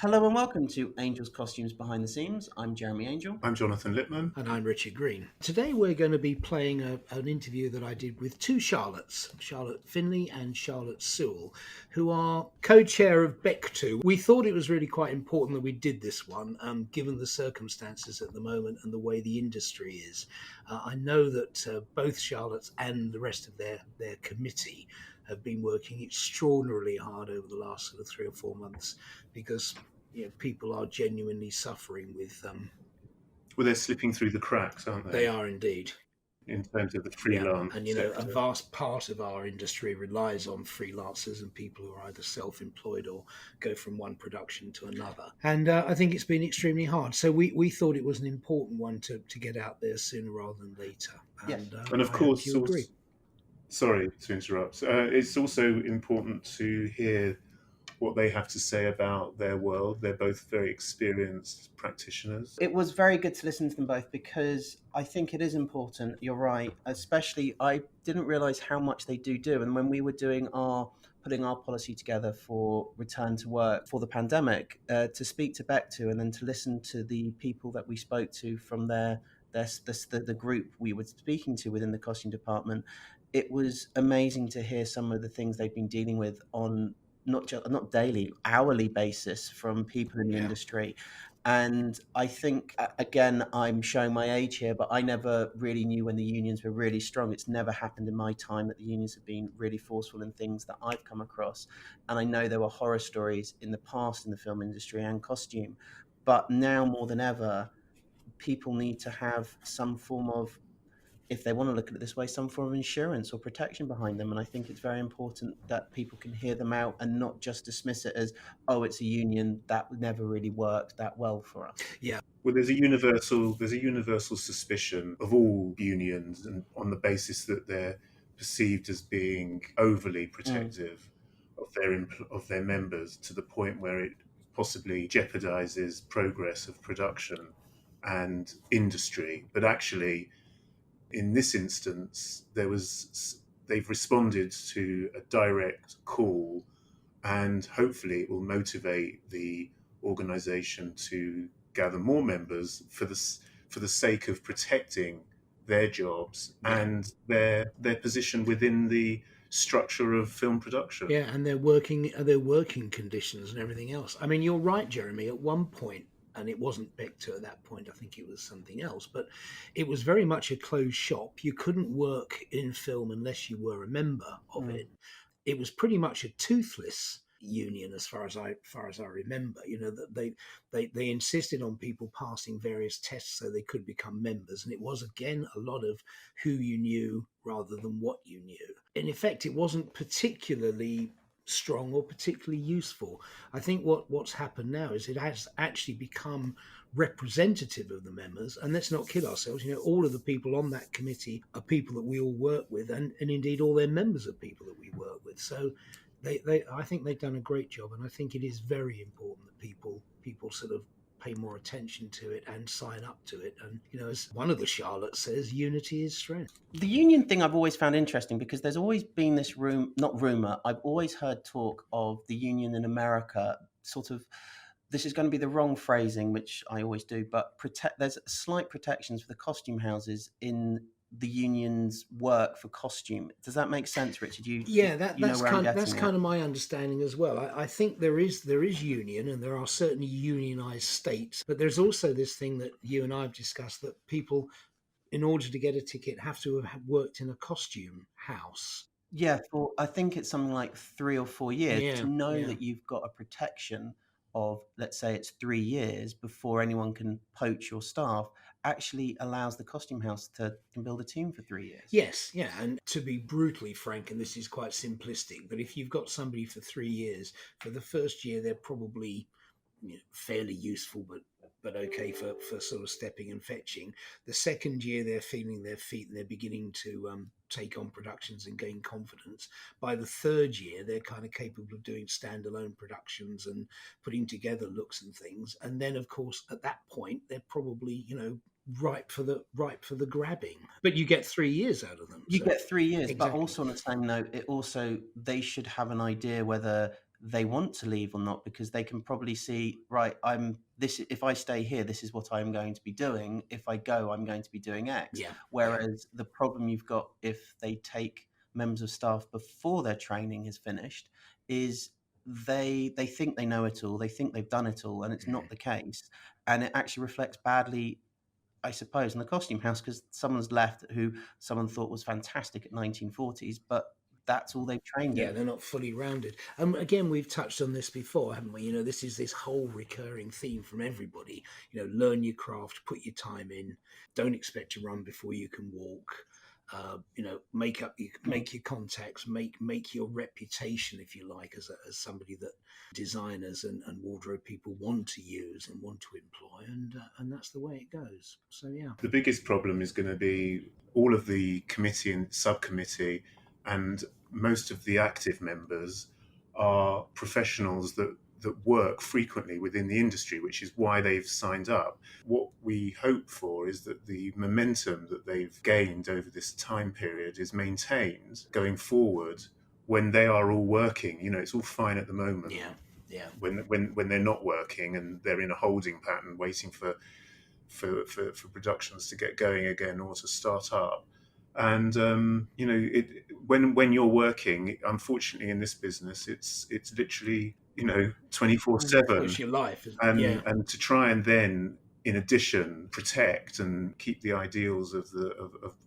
Hello and welcome to Angel's Costumes Behind the Seams. I'm Jeremy Angel. I'm Jonathan Lipman. And I'm Richard Green. Today we're going to be playing an interview that I did with two Charlottes, Charlotte Finlay and Charlotte Sewell, who are co-chair of BECTU. We thought it was really quite important that we did this one, given the circumstances at the moment and the way the industry is. I know that both Charlottes and the rest of their committee have been working extraordinarily hard over the last sort of 3 or 4 months because people are genuinely suffering with Well, they're slipping through the cracks, aren't they? They are indeed. In terms of the freelance And, sector. a vast part of our industry relies on freelancers and people who are either self-employed or go from one production to another. And I think it's been extremely hard. So we thought it was an important one to get out there sooner rather than later. And of course, you agree. Sorry to interrupt. It's also important to hear what they have to say about their world. They're both very experienced practitioners. It was very good to listen to them both because I think it is important. You're right. Especially, I didn't realise how much they do. And when we were putting our policy together for return to work for the pandemic, to speak to BECTU and then to listen to the people that we spoke to from the group we were speaking to within the costume department, it was amazing to hear some of the things they've been dealing with on not daily, hourly basis from people in the industry. And I think, again, I'm showing my age here, but I never really knew when the unions were really strong. It's never happened in my time that the unions have been really forceful in things that I've come across. And I know there were horror stories in the past in the film industry and costume, but now more than ever, people need to have some form of, if they want to look at it this way, some form of insurance or protection behind them. And I think it's very important that people can hear them out and not just dismiss it as, oh, it's a union that never really worked that well for us. Yeah. Well, there's a universal suspicion of all unions, and on the basis that they're perceived as being overly protective of their members, to the point where it possibly jeopardizes progress of production and industry. But actually, in this instance, they've responded to a direct call, and hopefully it will motivate the organisation to gather more members for the sake of protecting their jobs and their position within the structure of film production. Yeah, and their working conditions and everything else. I mean, you're right, Jeremy. At one point, and it wasn't BECTU at that point, I think it was something else, but it was very much a closed shop. You couldn't work in film unless you were a member of it. It was pretty much a toothless union as far as I remember. That they insisted on people passing various tests so they could become members, and it was again a lot of who you knew rather than what you knew. In effect, it wasn't particularly strong or particularly useful. I think what's happened now is it has actually become representative of the members, and let's not kid ourselves. All of the people on that committee are people that we all work with, and indeed all their members are people that we work with. So I think they've done a great job, and I think it is very important that people sort of pay more attention to it and sign up to it. And, as one of the Charlottes says, unity is strength. The union thing I've always found interesting because there's always been this I've always heard talk of the union in America, sort of, this is going to be the wrong phrasing, which I always do, but there's slight protections for the costume houses in the union's work for costume. Does that make sense, Richard? That's kind of my understanding as well. I think there is union, and there are certainly unionized states, but there's also this thing that you and I have discussed, that people, in order to get a ticket, have to have worked in a costume house. Yeah, for I think it's something like 3 or 4 years to know that you've got a protection of, let's say it's 3 years before anyone can poach your staff, actually allows the costume house to build a team for 3 years. Yes, yeah, and to be brutally frank, and this is quite simplistic, but if you've got somebody for 3 years, for the first year they're probably fairly useful, but okay for sort of stepping and fetching. The second year they're feeling their feet and they're beginning to take on productions and gain confidence. By the third year, they're kind of capable of doing standalone productions and putting together looks and things. And then, of course, at that point, they're probably ripe for the grabbing. But you get 3 years out of them. You get 3 years, exactly. But also on the same note, they should have an idea whether they want to leave or not, because they can probably see, right, if I stay here, this is what I'm going to be doing. If I go, I'm going to be doing X. Yeah. Whereas the problem you've got if they take members of staff before their training is finished is they think they know it all, they think they've done it all, and it's not the case. And it actually reflects badly, I suppose, in the costume house, because someone's left who someone thought was fantastic at 1940s, but that's all they've trained in. Yeah, they're not fully rounded. Again, we've touched on this before, haven't we? This is this whole recurring theme from everybody. Learn your craft, put your time in, don't expect to run before you can walk. Make your contacts, make your reputation, if you like, as somebody that designers and wardrobe people want to use and want to employ, and that's the way it goes. So yeah, the biggest problem is going to be all of the committee and subcommittee, and most of the active members are professionals that work frequently within the industry, which is why they've signed up. What we hope for is that the momentum that they've gained over this time period is maintained going forward when they are all working. It's all fine at the moment. Yeah. When they're not working and they're in a holding pattern waiting for productions to get going again or to start up. And when you're working, unfortunately in this business, it's literally 24/7. It's your life, and to try and then, in addition, protect and keep the ideals of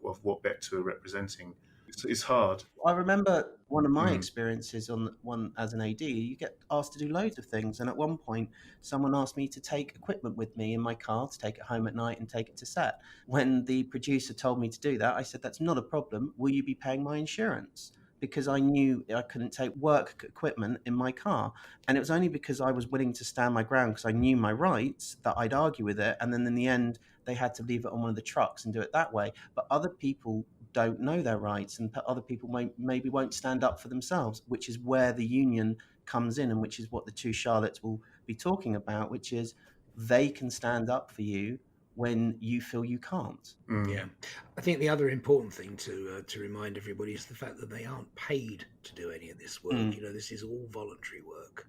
what BECTU are representing, it's hard. I remember one of my experiences on one as an AD. You get asked to do loads of things, and at one point, someone asked me to take equipment with me in my car to take it home at night and take it to set. When the producer told me to do that, I said, "That's not a problem. Will you be paying my insurance?" Because I knew I couldn't take work equipment in my car. And it was only because I was willing to stand my ground, because I knew my rights, that I'd argue with it. And then in the end, they had to leave it on one of the trucks and do it that way. But other people don't know their rights, and other people maybe won't stand up for themselves, which is where the union comes in, and which is what the two Charlottes will be talking about, which is they can stand up for you when you feel you can't. Yeah, I think the other important thing to remind everybody is the fact that they aren't paid to do any of this work. This is all voluntary work.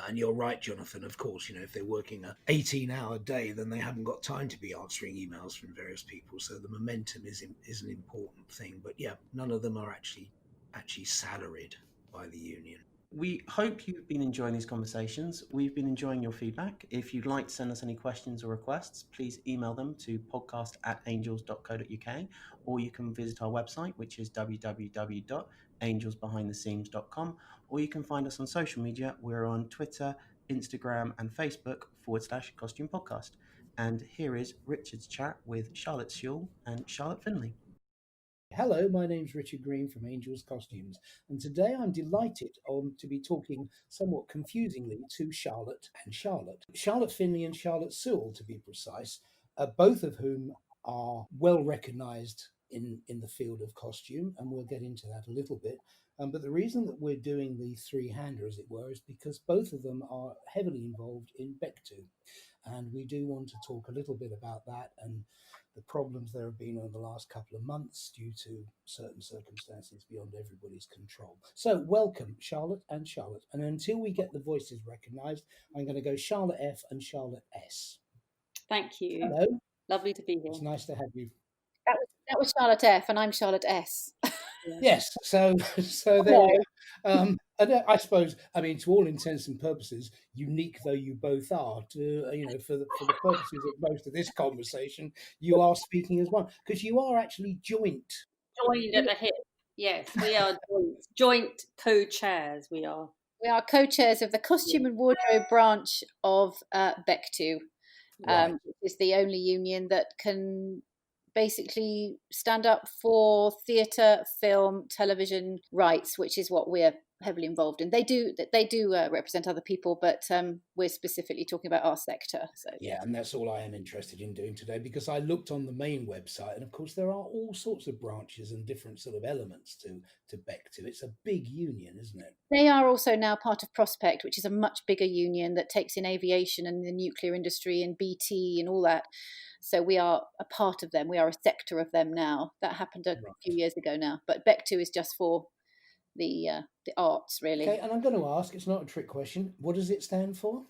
And you're right, Jonathan. Of course, if they're working an 18-hour day, then they haven't got time to be answering emails from various people. So the momentum is an important thing. But yeah, none of them are actually salaried by the union. We hope you've been enjoying these conversations. We've been enjoying your feedback. If you'd like to send us any questions or requests, please email them to podcast@angels.co.uk, or you can visit our website, which is www.angelsbehindtheseams.com, or you can find us on social media. We're on Twitter, Instagram, and Facebook /Costume Podcast. And here is Richard's chat with Charlotte Sewell and Charlotte Finlay. Hello, my name's Richard Green from Angels Costumes, and today I'm delighted to be talking somewhat confusingly to Charlotte and Charlotte. Charlotte Finlay and Charlotte Sewell, to be precise, both of whom are well recognised in the field of costume, and we'll get into that a little bit. But the reason that we're doing the three-hander, as it were, is because both of them are heavily involved in BECTU, and we do want to talk a little bit about that and the problems there have been over the last couple of months due to certain circumstances beyond everybody's control. So welcome, Charlotte and Charlotte. And until we get the voices recognised, I'm going to go Charlotte F and Charlotte S. Thank you. Hello. Lovely to be here. It's nice to have you. That was Charlotte F and I'm Charlotte S. Yes, so there you go. And I suppose, to all intents and purposes, unique though you both are, for the purposes of most of this conversation, you are speaking as one, because you are actually joined at the hip. Yes, we are joint co-chairs. We are co-chairs of the costume and wardrobe branch of BECTU, which is the only union that can basically stand up for theatre, film, television rights, which is what we're heavily involved in. They do represent other people, but we're specifically talking about our sector. So yeah, and that's all I am interested in doing today, because I looked on the main website, and of course there are all sorts of branches and different sort of elements to BECTU. It's a big union, isn't it? They are also now part of Prospect, which is a much bigger union that takes in aviation and the nuclear industry and BT and all that. So we are a part of them. We are a sector of them now. That happened a few years ago now. But BECTU is just for the arts, really. Okay, and I'm going to ask, it's not a trick question, what does it stand for?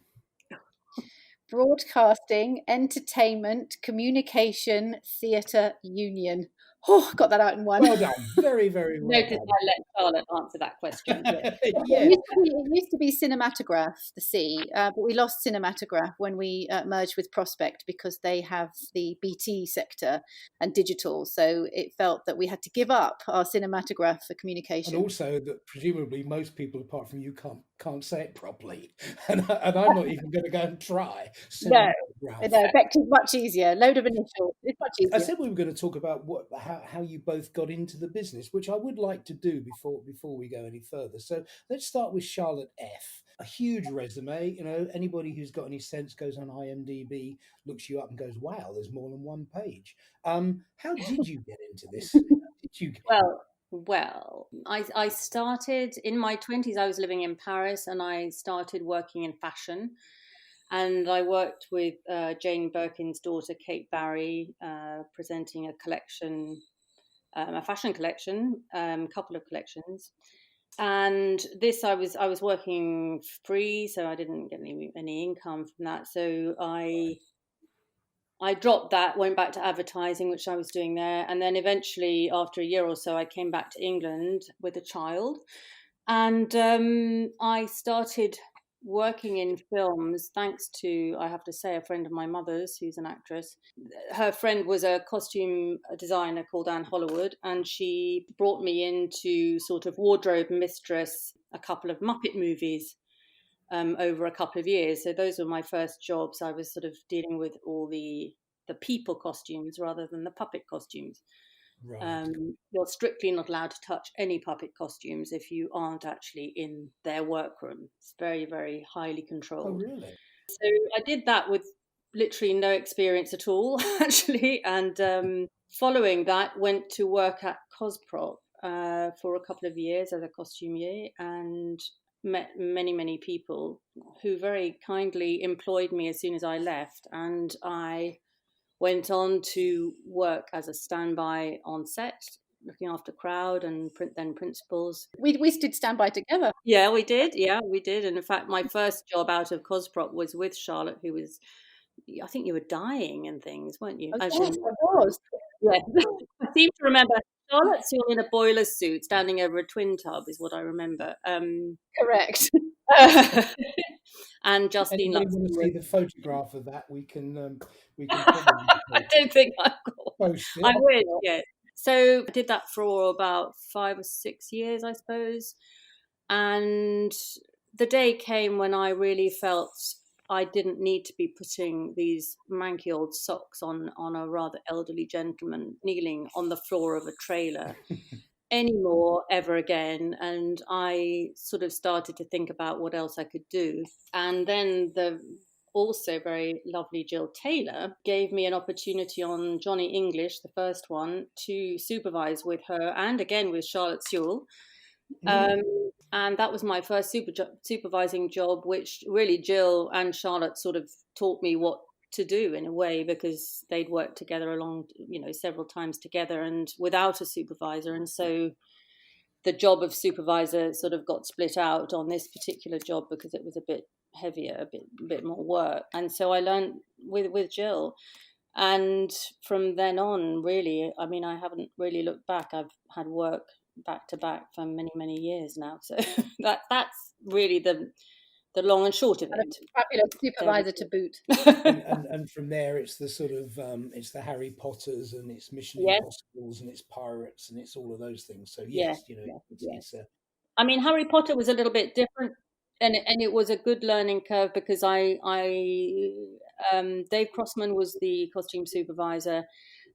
Broadcasting, Entertainment, Communication, Theatre Union. Oh, got that out in one. Well done. Very, very well Notice done. I let Charlotte answer that question. Yeah. It used to be Cinematograph, the C, but we lost Cinematograph when we merged with Prospect because they have the BT sector and digital. So it felt that we had to give up our Cinematograph for communication. And also that presumably most people, apart from you, can't say it properly. And I'm not even going to go and try. No, BECTU's much easier. Load of initials. It's much easier. I said we were going to talk about how you both got into the business, which I would like to do before we go any further. So let's start with Charlotte F. A huge resume. You know, anybody who's got any sense goes on IMDb, looks you up, and goes, "Wow, there's more than one page." How did you get into this? Well, I started in my 20s. I was living in Paris, and I started working in fashion. And I worked with Jane Birkin's daughter, Kate Barry, presenting a collection, a fashion collection, couple of collections. And this, I was working free, so I didn't get any income from that. So I dropped that, went back to advertising, which I was doing there. And then eventually, after a year or so, I came back to England with a child. And I started working in films thanks to, I have to say, a friend of my mother's who's an actress. Her friend was a costume designer called Anne Hollywood, and she brought me in to sort of wardrobe mistress a couple of Muppet movies over a couple of years. So those were my first jobs. I was sort of dealing with all the people costumes rather than the puppet costumes. Right. You're strictly not allowed to touch any puppet costumes if you aren't actually in their workroom. It's very, very highly controlled. Oh, really? So I did that with literally no experience at all, actually. And following that, went to work at Cosprop for a couple of years as a costumier, and met many, many people who very kindly employed me as soon as I left. And I went on to work as a standby on set, looking after crowd and then principals. We did standby together. Yeah, we did. And in fact, my first job out of Cosprop was with Charlotte, who was, I think you were dying and things, weren't you? Yes, I was. Yeah, I seem to remember Charlotte Sewell in a boiler suit standing over a twin tub is what I remember. Correct. And Justine Anybody want to see Luxon. the photograph of that? We can I don't think I've got. post it. I would, yeah. So I did that for about 5 or 6 years, I suppose. And the day came when I really felt I didn't need to be putting these manky old socks on a rather elderly gentleman kneeling on the floor of a trailer anymore ever again. And I sort of started to think about what else I could do. And then the also very lovely Jill Taylor gave me an opportunity on Johnny English, the first one, to supervise with her and again with Charlotte Sewell. And that was my first supervising job, which really Jill and Charlotte sort of taught me what to do in a way, because they'd worked together several times together and without a supervisor. And so the job of supervisor sort of got split out on this particular job because it was a bit heavier, a bit more work. And so I learned with Jill. And from then on, really, I mean, I haven't really looked back. I've had work back to back for many, many years now. So that's really the long and short of it. Fabulous supervisor to boot. and from there, it's the sort of it's the Harry Potters and it's Mission Impossibles and it's pirates and it's all of those things. So yes, it's I mean, Harry Potter was a little bit different, and it was a good learning curve because Dave Crossman was the costume supervisor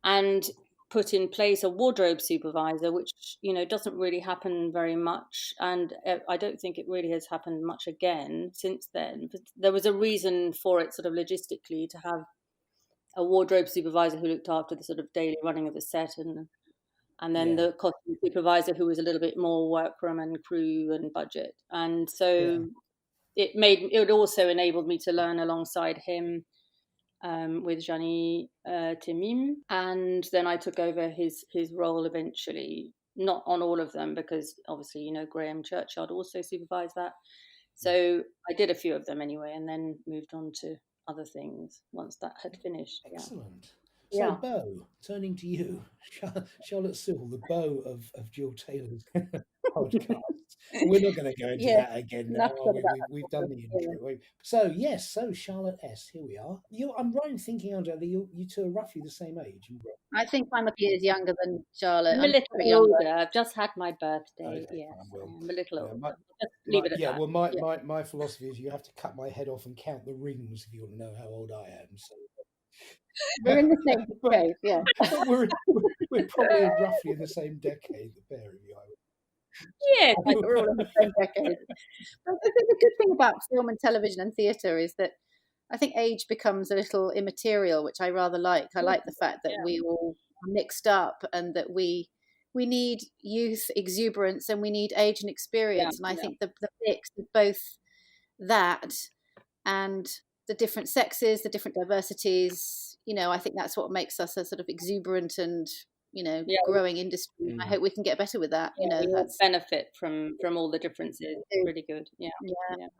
and put in place a wardrobe supervisor, which doesn't really happen very much, and I don't think it really has happened much again since then. But there was a reason for it, sort of logistically, to have a wardrobe supervisor who looked after the sort of daily running of the set, and then the costume supervisor who was a little bit more workroom and crew and budget. And so it also enabled me to learn alongside him with Gianni Timim, and then I took over his role eventually not on all of them, because obviously, Graham Churchyard also supervised that. So I did a few of them anyway, and then moved on to other things once that had finished. Excellent. Yeah. So, Bo, turning to you, Charlotte Sewell, the Bo of Jill Taylor's podcast. We're not going to go into that again now, are we? We've done the intro. So, yes, Charlotte S., here we are. I'm right in thinking, Angela, you two are roughly the same age. I think I'm a few years younger than Charlotte. I'm a little bit older. I've just had my birthday. Okay, Yes, well, I'm a little older. Just leave it at that. Well, my philosophy is you have to cut my head off and count the rings if you want to know how old I am. So we're in the same decade, yeah. we're probably roughly in the same decade, the pair of you. Yeah, we're all in the same decade. But the good thing about film and television and theatre is that I think age becomes a little immaterial, which I rather like. I like the fact that we all are mixed up, and that we need youth, exuberance, and we need age and experience. And I think the mix of both that and the different sexes, the different diversities, I think that's what makes us a sort of exuberant and growing industry. I hope we can get better with that. We benefit from all the differences. It's really good. Yeah.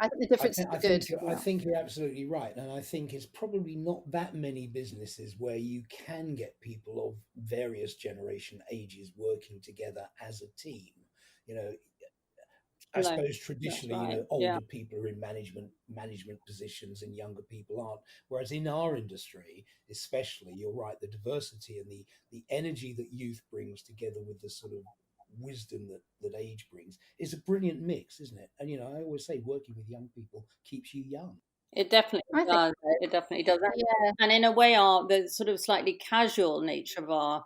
I think the differences are good. I think you're absolutely right, and I think it's probably not that many businesses where you can get people of various generation ages working together as a team. I suppose traditionally, older people are in management positions and younger people aren't. Whereas in our industry, especially, you're right, the diversity and the energy that youth brings together with the sort of wisdom that age brings is a brilliant mix, isn't it? And I always say working with young people keeps you young. It definitely does. It definitely does. And in a way, the sort of slightly casual nature of our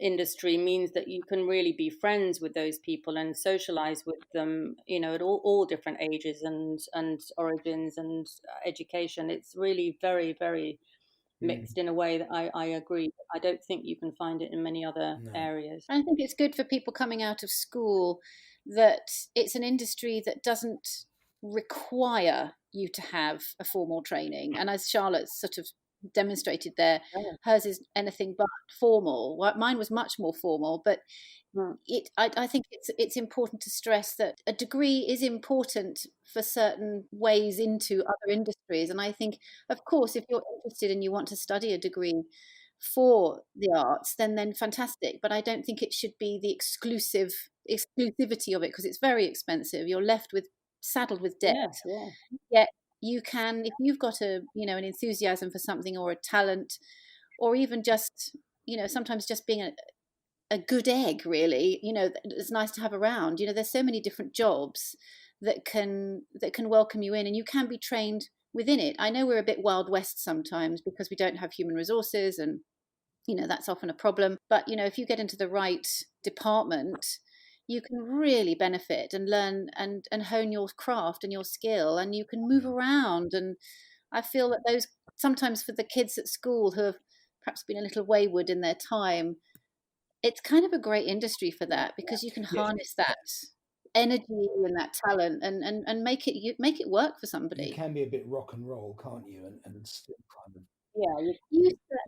industry means that you can really be friends with those people and socialize with them, at all different ages and origins and education. It's really very, very mixed in a way that I agree. I don't think you can find it in many other areas. I think it's good for people coming out of school that it's an industry that doesn't require you to have a formal training. And as Charlotte's sort of demonstrated there, hers is anything but formal. Mine was much more formal, but I think it's important to stress that a degree is important for certain ways into other industries. And I think, of course, if you're interested and you want to study a degree for the arts, then fantastic. But I don't think it should be the exclusivity of it, because it's very expensive. You're saddled with debt. Yet you can, if you've got an enthusiasm for something, or a talent, or even just, sometimes just being a good egg, really, it's nice to have around. There's so many different jobs that can welcome you in, and you can be trained within it. I know we're a bit Wild West sometimes because we don't have human resources, and that's often a problem. But if you get into the right department, you can really benefit and learn and hone your craft and your skill, and you can move around. And I feel that those, sometimes for the kids at school who have perhaps been a little wayward in their time, it's kind of a great industry for that, because you can harness that energy and that talent and make it work for somebody. You can be a bit rock and roll, can't you? And still kind of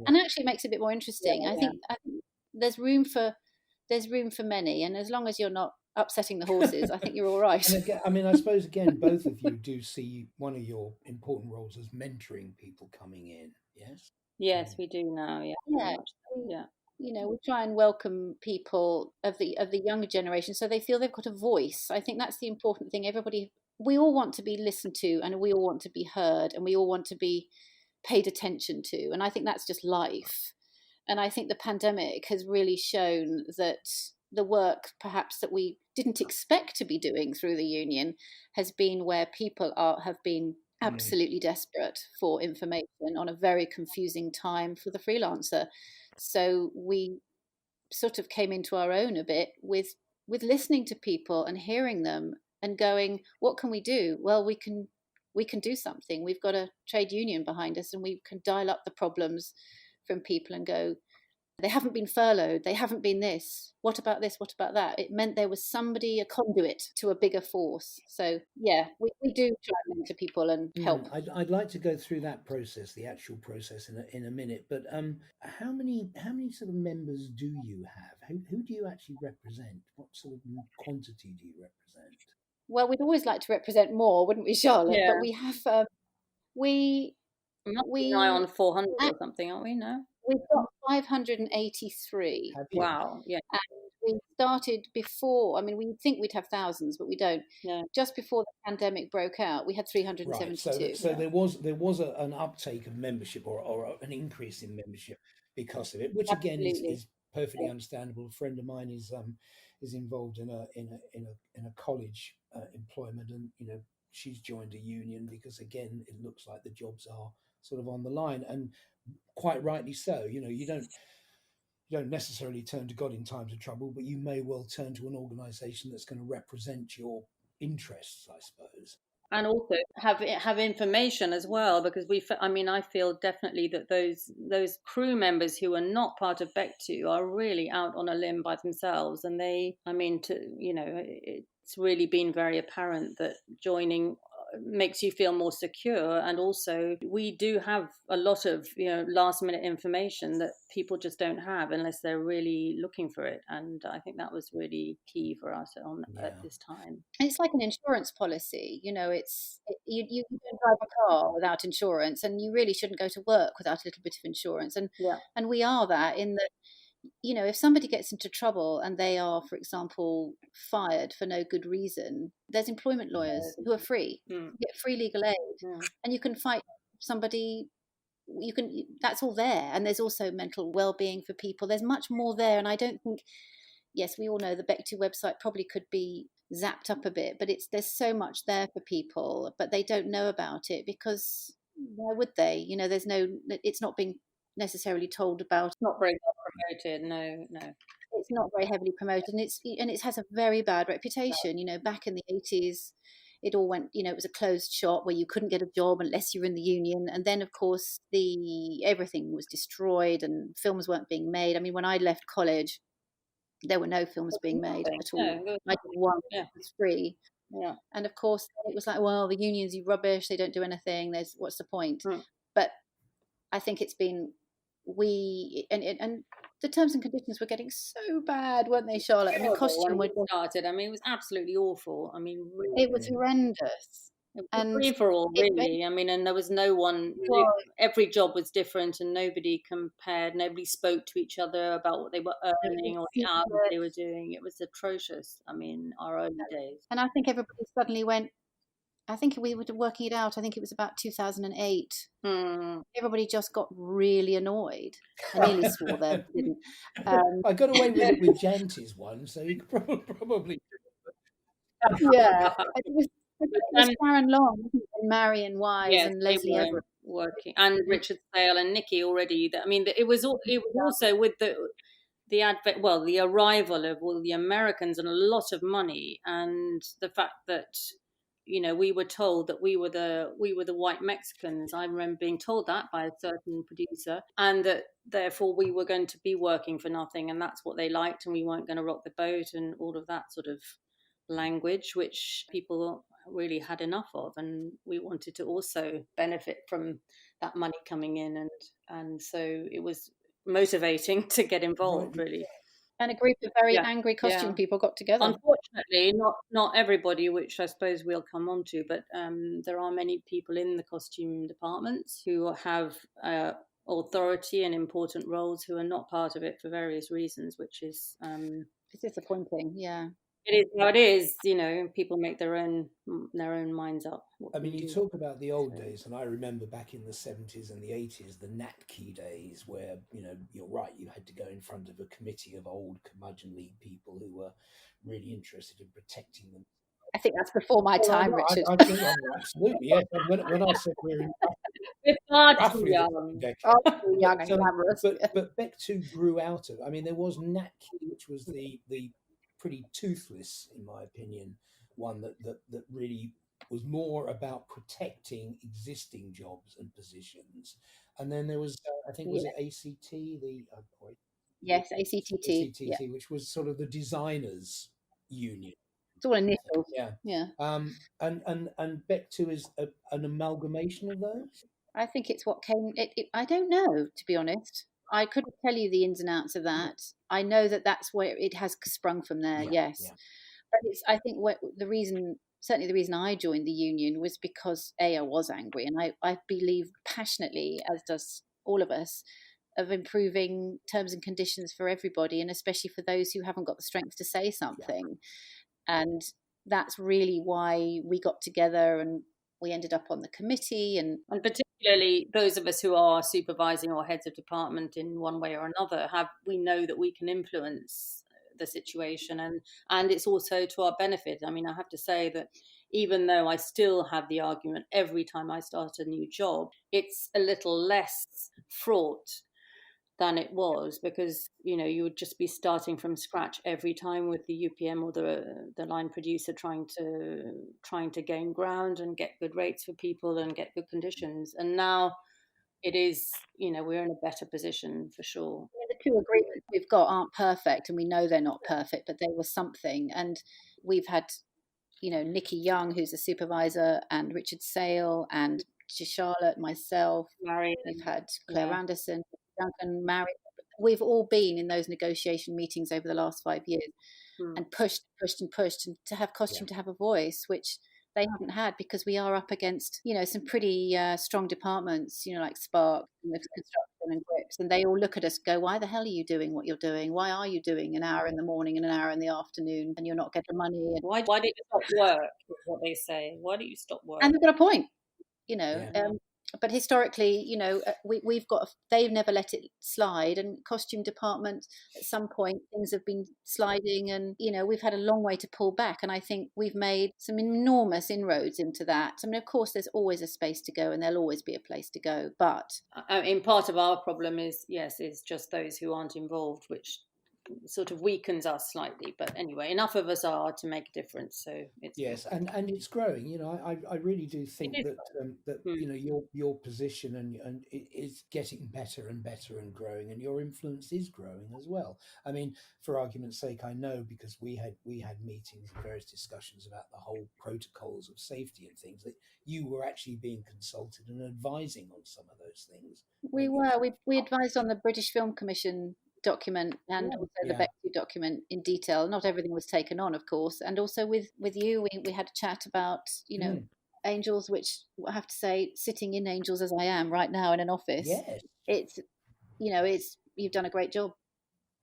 and actually it makes it a bit more interesting. I think there's room for many, and as long as you're not upsetting the horses, I think you're all right. And again, I suppose again, both of you do see one of your important roles as mentoring people coming in. Yes, we do now. We try and welcome people of the younger generation so they feel they've got a voice. I think that's the important thing. We all want to be listened to, and we all want to be heard, and we all want to be paid attention to. And I think that's just life. And I think the pandemic has really shown that the work perhaps that we didn't expect to be doing through the union has been where people have been absolutely desperate for information on a very confusing time for the freelancer. So we sort of came into our own a bit with listening to people and hearing them and going, what can we do? Well, we can do something. We've got a trade union behind us, and we can dial up the problems from people and go, They haven't been furloughed. They haven't been this. What about this? What about that? It meant there was somebody, a conduit to a bigger force. So yeah, we do try and mentor people and help. I'd like to go through that process, the actual process, in a minute. But how many sort of members do you have? Who do you actually represent? What sort of quantity do you represent? Well, we'd always like to represent more, wouldn't we, Charlotte? Yeah. But we have we nigh on 400 or something, aren't we? No, we've got 583. Wow, yeah. And we started before. I mean, we think we'd have thousands, but we don't. Yeah. Just before the pandemic broke out, we had 372. Right. So there was an uptake of membership or an increase in membership because of it, which again is perfectly understandable. A friend of mine is involved in a college employment, and she's joined a union because again it looks like the jobs are sort of on the line, and quite rightly so. You don't necessarily turn to God in times of trouble, but you may well turn to an organisation that's going to represent your interests, I suppose. And also have information as well, because I feel definitely that those crew members who are not part of BECTU are really out on a limb by themselves, and it's really been very apparent that joining makes you feel more secure. And also we do have a lot of last minute information that people just don't have unless they're really looking for it, and I think that was really key for us at this time. And it's like an insurance policy, you don't drive a car without insurance, and you really shouldn't go to work without a little bit of insurance, and we are that in that if somebody gets into trouble and they are, for example, fired for no good reason, there's employment lawyers who are free. You get free legal aid, and you can fight somebody. That's all there. And there's also mental well-being for people. There's much more there, and I don't think. Yes, we all know the BECTU website probably could be zapped up a bit, but there's so much there for people, but they don't know about it because why would they? It's not being necessarily told about. It's not very well promoted. No, it's not very heavily promoted, and it has a very bad reputation. Back in the 80s, it all went. It was a closed shop where you couldn't get a job unless you were in the union, and then of course everything was destroyed and films weren't being made. I mean, when I left college, there were no films being made at all. I did one, it was free. Yeah. And of course it was like, well, the unions are rubbish, they don't do anything, what's the point? But I think it's been and the terms and conditions were getting so bad, weren't they, Charlotte? I mean, costume when we started, it was absolutely awful. Really, it was horrendous. And free for all, really. And there was no one. Every job was different, and nobody compared. Nobody spoke to each other about what they were earning or the hours they were doing. It was atrocious. Our early days. And I think everybody suddenly went. I think we were working it out. I think it was about 2008. Everybody just got really annoyed. I nearly swore there, didn't. I got away with it with Janty's one, so you could probably. Yeah, it was Karen Long and Marion Wise and Leslie Everett working, and Richard Sale and Nikki already. It was also with the advent, the arrival of all the Americans and a lot of money, and the fact that we were told that we were the white Mexicans. I remember being told that by a certain producer, and that therefore we were going to be working for nothing, and that's what they liked, and we weren't going to rock the boat, and all of that sort of language, which people really had enough of, and we wanted to also benefit from that money coming in, and so it was motivating to get involved, really. And a group of very angry costume people got together. Unfortunately, not everybody, which I suppose we'll come on to, but there are many people in the costume departments who have authority and important roles who are not part of it for various reasons, which is it's disappointing. Yeah. It is how it is, people make their own minds up. You talk about the old days, and I remember back in the 70s and the 80s, the NATKey days where, you're right, you had to go in front of a committee of old curmudgeonly people who were really interested in protecting them. I think that's before my time, Richard. I think absolutely, yes. When I said we're roughly young. But BECTU grew out of. There was NATKey, which was the pretty toothless, in my opinion, one that really was more about protecting existing jobs and positions. And then there was, I think, was it ACT? Yes, ACTT. Yeah. which was sort of the designers union. It's all initials. Yeah. Yeah. And BECTU is an amalgamation of those? I think it's what came. I don't know, to be honest. I couldn't tell you the ins and outs of that. I know that that's where it has sprung from there. Yes, but I think certainly the reason I joined the union was because I was angry, and I believe passionately, as does all of us, of improving terms and conditions for everybody, and especially for those who haven't got the strength to say something. And that's really why we got together and we ended up on the committee. And particularly those of us who are supervising or heads of department in one way or another, we know that we can influence the situation, and it's also to our benefit. I mean, I have to say that even though I still have the argument every time I start a new job, it's a little less fraught than it was, because you would just be starting from scratch every time with the UPM or the line producer trying to gain ground and get good rates for people and get good conditions. And now it is, we're in a better position for sure. The two agreements we've got aren't perfect, and we know they're not perfect, but there was something. And we've had Nikki Young, who's a supervisor, and Richard Sale, and Charlotte, myself, Mary. We've had Claire Anderson, Duncan, Mary. We've all been in those negotiation meetings over the last 5 years and pushed, and to have costume to have a voice, which they haven't had, because we are up against, some pretty strong departments, like Spark and construction and Grips, and they all look at us and go, why the hell are you doing what you're doing? Why are you doing an hour in the morning and an hour in the afternoon and you're not getting money? And why did you stop work, is what they say. Why do you stop work? And they've got a point, but historically, they've never let it slide, and costume department, at some point things have been sliding, and we've had a long way to pull back, and I think we've made some enormous inroads into that. I mean, of course there's always a space to go, and there'll always be a place to go, but part of our problem is just those who aren't involved, which sort of weakens us slightly. But anyway, enough of us are to make a difference. So it's and it's growing. I really do think that your position and it is getting better and better and growing, and your influence is growing as well. I mean, for argument's sake, I know, because we had meetings and various discussions about the whole protocols of safety and things, that you were actually being consulted and advising on some of those things. We advised on the British Film Commission document and also the BECTU document in detail. Not everything was taken on, of course, and also with you we had a chat about Angels, which I have to say, sitting in Angels as I am right now in an office, it's you've done a great job.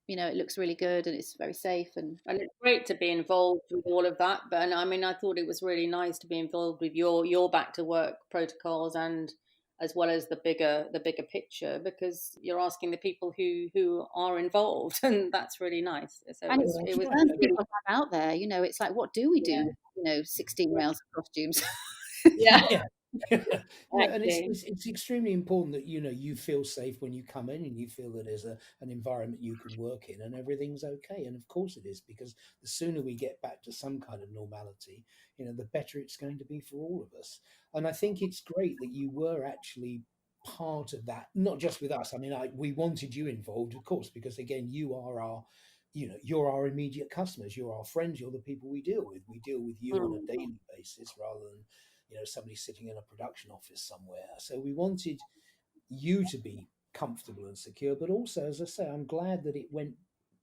It looks really good, and it's very safe, and it's great to be involved with all of that. But I mean, I thought it was really nice to be involved with your back to work protocols, and as well as the bigger picture, because you're asking the people who are involved, and that's really nice. So and it was people out there. It's like, what do we do? 16 rails of costumes. And it's extremely important that you feel safe when you come in, and you feel that there's an environment you can work in and everything's okay. And of course it is, because the sooner we get back to some kind of normality, the better it's going to be for all of us. And I think it's great that you were actually part of that, not just with us. I mean, we wanted you involved, of course, because again, you are you're our immediate customers, you're our friends, you're the people we deal with. We deal with you on a daily basis rather than somebody sitting in a production office somewhere. So we wanted you to be comfortable and secure, but also, as I say, I'm glad that it went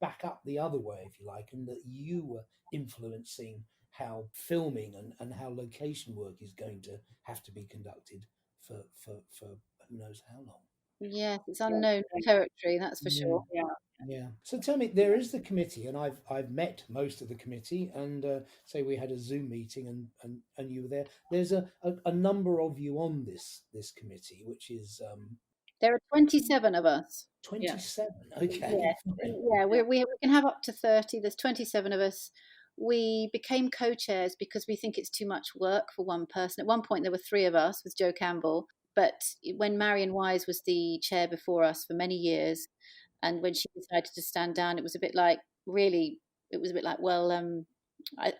back up the other way, if you like, and that you were influencing how filming and how location work is going to have to be conducted for who knows how long. Yes, it's unknown territory, that's for sure. Yeah. So tell me, there is the committee, and I've met most of the committee, and say we had a Zoom meeting, and you were there. There's a number of you on this committee, which is there are 27 of us. 27. Okay. Yeah. We can have up to 30. There's 27 of us. We became co-chairs because we think it's too much work for one person. At one point there were 3 of us with Joe Campbell, but when Marion Wise was the chair before us for many years, and when she decided to stand down, it was a bit like, I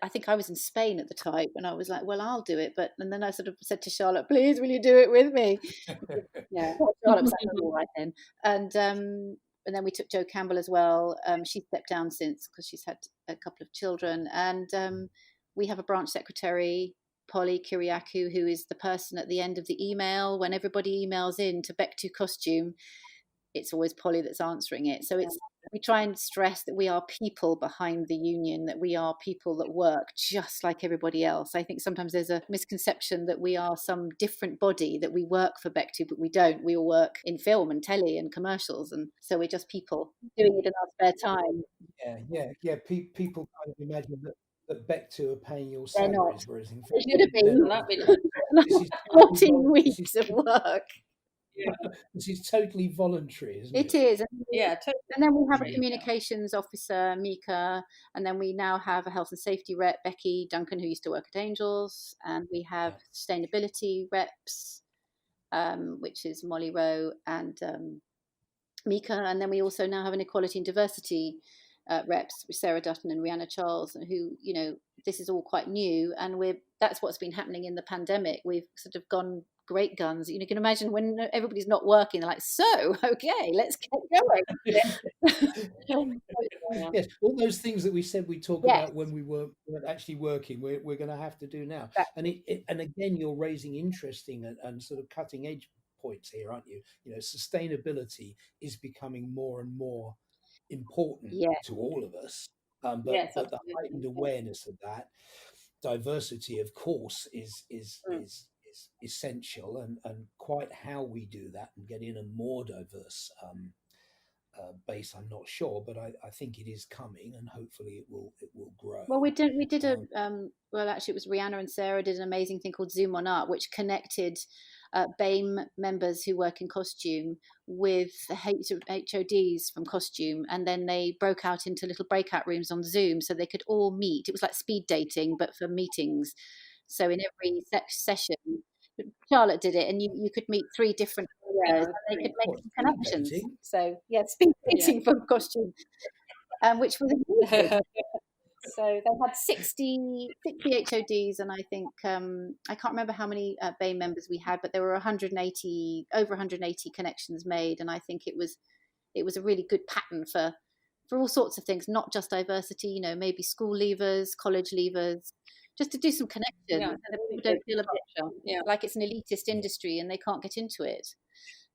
think I was in Spain at the time, and I was like, well, I'll do it. And then I sort of said to Charlotte, please, will you do it with me? Charlotte was like, all right then. And and then we took Jo Campbell as well. She stepped down since because she's had a couple of children, and we have a branch secretary, Polly Kiriakou, who is the person at the end of the email. When everybody emails in to BECTU Costume, it's always Polly that's answering it. So we try and stress that we are people behind the union, that we are people that work just like everybody else. I think sometimes there's a misconception that we are some different body, that we work for BECTU, but we don't. We all work in film and telly and commercials, and so we're just people doing it in our spare time. Yeah. People kind of imagine that BECTU are paying your They're not. salaries, whereas in It fact, should have been this is 14 weeks of work. This is totally voluntary, isn't it? It is. Yeah, totally. And then we have a communications officer, Mika, and then we now have a health and safety rep, Becky Duncan, who used to work at Angels, and we have sustainability reps, which is Molly Rowe and Mika, and then we also now have an equality and diversity reps, Sarah Dutton and Rihanna Charles, who, you know, this is all quite new, and that's what's been happening in the pandemic. We've sort of gone great guns. You can imagine when everybody's not working, they're like, so, okay, let's get going. Yes, all those things that we said we talk about when we weren't actually working, we're going to have to do now. Exactly. And again, you're raising interesting and sort of cutting edge points here, aren't you? You know, sustainability is becoming more and more important to all of us. But the heightened awareness of that, diversity, of course, is essential, and quite how we do that and get in a more diverse base, I'm not sure, but I think it is coming, and hopefully it will grow. Well, we did well, actually it was Rihanna and Sarah did an amazing thing called Zoom on Art, which connected BAME members who work in costume with the HODs from costume, and then they broke out into little breakout rooms on Zoom so they could all meet. It was like speed dating but for meetings. So in every session, Charlotte did it, and you could meet 3 different areas, and they could make some connections. So speed dating from costume, which was amazing. So they had 60 HODs, and I think I can't remember how many BAME members we had, but there were over 180 connections made, and I think it was a really good pattern for all sorts of things, not just diversity. You know, maybe school leavers, college leavers, just to do some connections, so that people don't feel a bit like it's an elitist industry and they can't get into it.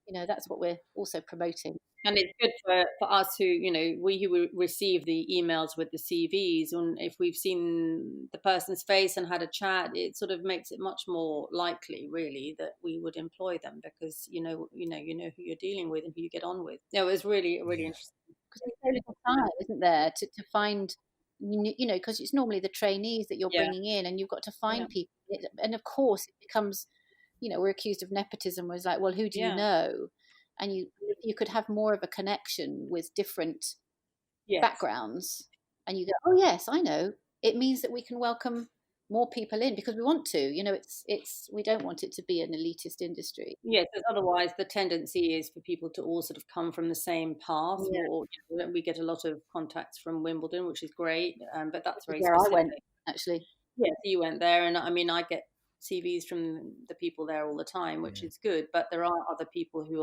You know, that's what we're also promoting. And it's good for us who, you know, we who receive the emails with the CVs, and if we've seen the person's face and had a chat, it sort of makes it much more likely, really, that we would employ them, because you know who you're dealing with and who you get on with. No, it was really interesting. Because there's so little time, isn't there, to find, you know, because it's normally the trainees that you're bringing in, and you've got to find people, and of course it becomes, you know, we're accused of nepotism, where it's like, well, who do you know? And you could have more of a connection with different backgrounds, and you go, oh yes, I know. It means that we can welcome more people in because we want to. You know, it's we don't want it to be an elitist industry. Yes, otherwise the tendency is for people to all sort of come from the same path. Yeah. Or we get a lot of contacts from Wimbledon, which is great, but that's very where specific. I went, actually. Yes, you went there, and I mean, I get CVs from the people there all the time, which is good. But there are other people who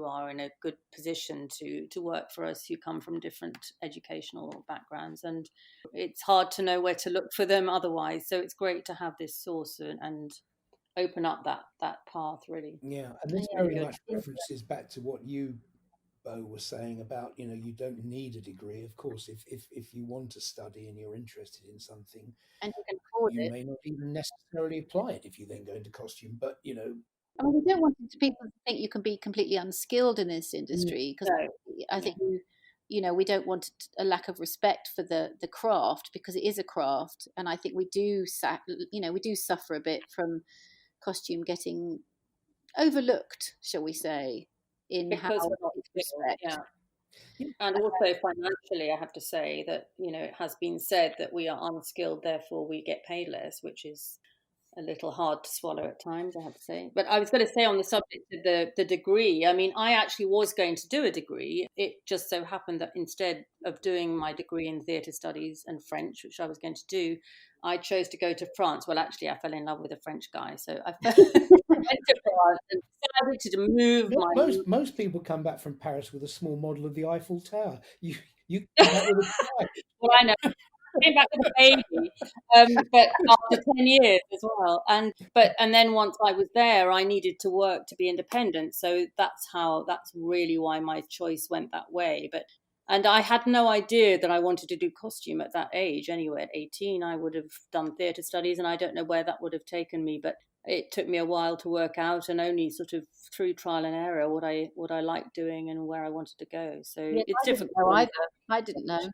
are in a good position to work for us, who come from different educational backgrounds, and it's hard to know where to look for them otherwise. So it's great to have this source and open up that path, really. Yeah, and this very much references back to what you, Bo, was saying about, you know, you don't need a degree. Of course, if you want to study and you're interested in something, and you can afford you it, may not even necessarily apply it if you then go into costume. But you know, I mean, we don't want people to think you can be completely unskilled in this industry, because I think you know, we don't want a lack of respect for the craft, because it is a craft, and I think we do suffer a bit from costume getting overlooked, shall we say, in because how we're not respect. And also financially, I have to say that, you know, it has been said that we are unskilled, therefore we get paid less, which is a little hard to swallow at times, I have to say. But I was going to say on the subject of the degree, I mean, I actually was going to do a degree. It just so happened that instead of doing my degree in theatre studies and French, which I was going to do, I chose to go to France. Well, actually, I fell in love with a French guy. So I went to France and decided to move most people come back from Paris with a small model of the Eiffel Tower. You come back with a flag. Well, I know. Came back with a baby, but after 10 years as well. And then once I was there, I needed to work to be independent. So that's really why my choice went that way. And I had no idea that I wanted to do costume at that age. Anyway, at 18, I would have done theatre studies, and I don't know where that would have taken me. But it took me a while to work out, and only sort of through trial and error what I liked doing and where I wanted to go. So it's difficult. I didn't know.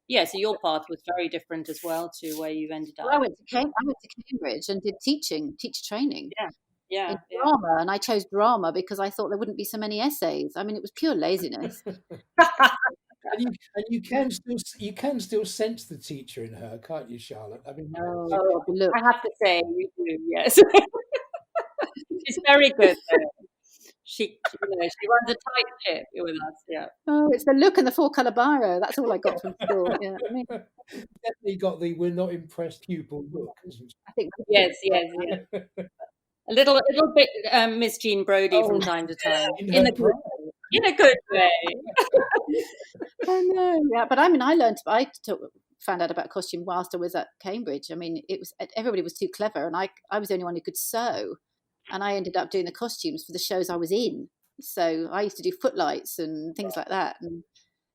Yeah, so your path was very different as well to where you've ended up. Well, I went to Cambridge and did teacher training. Yeah. In drama, and I chose drama because I thought there wouldn't be so many essays. I mean, it was pure laziness. And you can still sense the teacher in her, can't you, Charlotte? I mean, look. I have to say, you do, yes. She's very good, though. She runs a tight ship with us, yeah. Oh, it's the look and the 4-colour biro. That's all I got from school. Yeah, I mean, definitely got the "we're not impressed" pupil look, isn't she? I think yes. A little bit Miss Jean Brodie from time to time, in a good way. I know, yeah. But I mean, found out about costume whilst I was at Cambridge. I mean, everybody was too clever, and I was the only one who could sew. And I ended up doing the costumes for the shows I was in. So I used to do footlights and things like that. And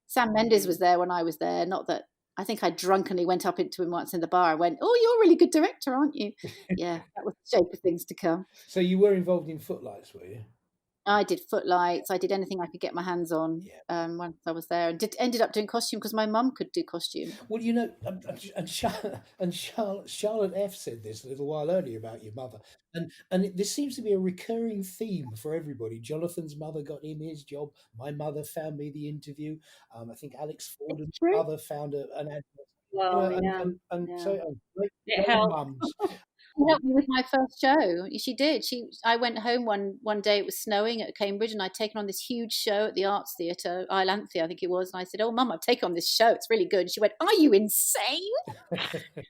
Sam Mendes was there when I was there. Not that I think I drunkenly went up into him once in the bar and went, "Oh, you're a really good director, aren't you?" Yeah, that was the shape of things to come. So you were involved in footlights, were you? I did footlights. I did anything I could get my hands on once I was there, and ended up doing costume because my mum could do costume. Well, you know, and Charlotte F said this a little while earlier about your mother, and this seems to be a recurring theme for everybody. Jonathan's mother got him his job. My mother found me the interview. I think Alex Forden's mother found an advert. Well, So it helped. mums. She helped me with my first show. She did. I went home one day. It was snowing at Cambridge, and I'd taken on this huge show at the Arts Theatre, Ilanthia, I think it was. And I said, "Oh, Mum, I've taken on this show. It's really good." And she went, "Are you insane?"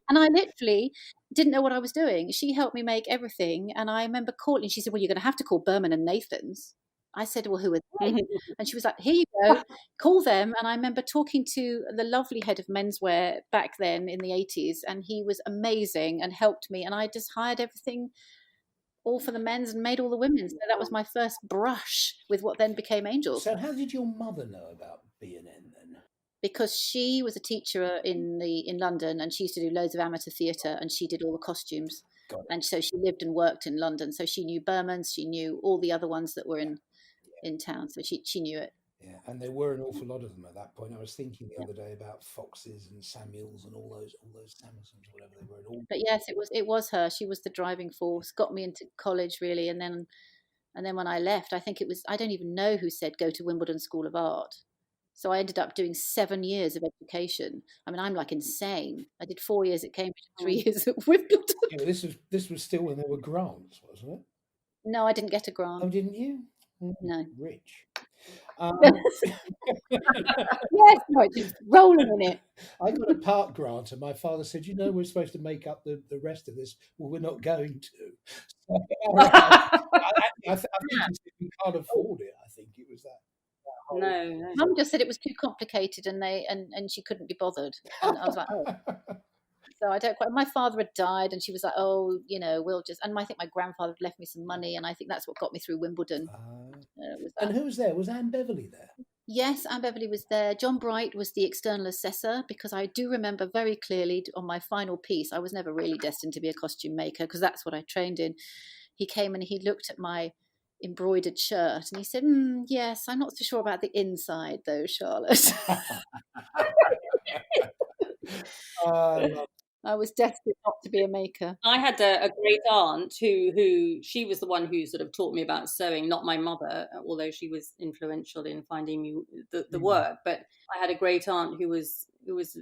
And I literally didn't know what I was doing. She helped me make everything, and I remember calling. She said, "Well, you're going to have to call Berman and Nathan's." I said, "Well, who are they?" And she was like, "Here you go, call them." And I remember talking to the lovely head of menswear back then in the 80s, and he was amazing and helped me. And I just hired everything all for the men's and made all the women's. So that was my first brush with what then became Angels. So how did your mother know about B&N then? Because she was a teacher in London, and she used to do loads of amateur theatre, and she did all the costumes. And so she lived and worked in London. So she knew Berman's, she knew all the other ones that were in town, so she knew it. Yeah, and there were an awful lot of them at that point. I was thinking the other day about Foxes and Samuels and all those Samuelsons, whatever they were. But yes, it was her. She was the driving force. Got me into college really, and then when I left, I think it was, I don't even know who said go to Wimbledon School of Art. So I ended up doing 7 years of education. I mean, I'm like insane. I did 4 years at Cambridge, 3 years at Wimbledon. Yeah, this was still when there were grants, wasn't it? No, I didn't get a grant. Oh, didn't you? No. Rich. Yes, no, just rolling in it. I got a part grant, and my father said, "You know, we're supposed to make up the rest of this." Well, we're not going to. So, I think we can't afford it. I think it was that. No. Mum just said it was too complicated, and she couldn't be bothered. And I was like, oh. So I don't quite. My father had died, and she was like, "Oh, you know, we'll just." And I think my grandfather had left me some money, and I think that's what got me through Wimbledon. And who was there? Was Anne Beverley there? Yes, Anne Beverley was there. John Bright was the external assessor, because I do remember very clearly on my final piece, I was never really destined to be a costume maker because that's what I trained in. He came and he looked at my embroidered shirt and he said, "Yes, I'm not so sure about the inside though, Charlotte." I was desperate not to be a maker. I had a great aunt who she was the one who sort of taught me about sewing, not my mother, although she was influential in finding me the work. But I had a great aunt who was who was,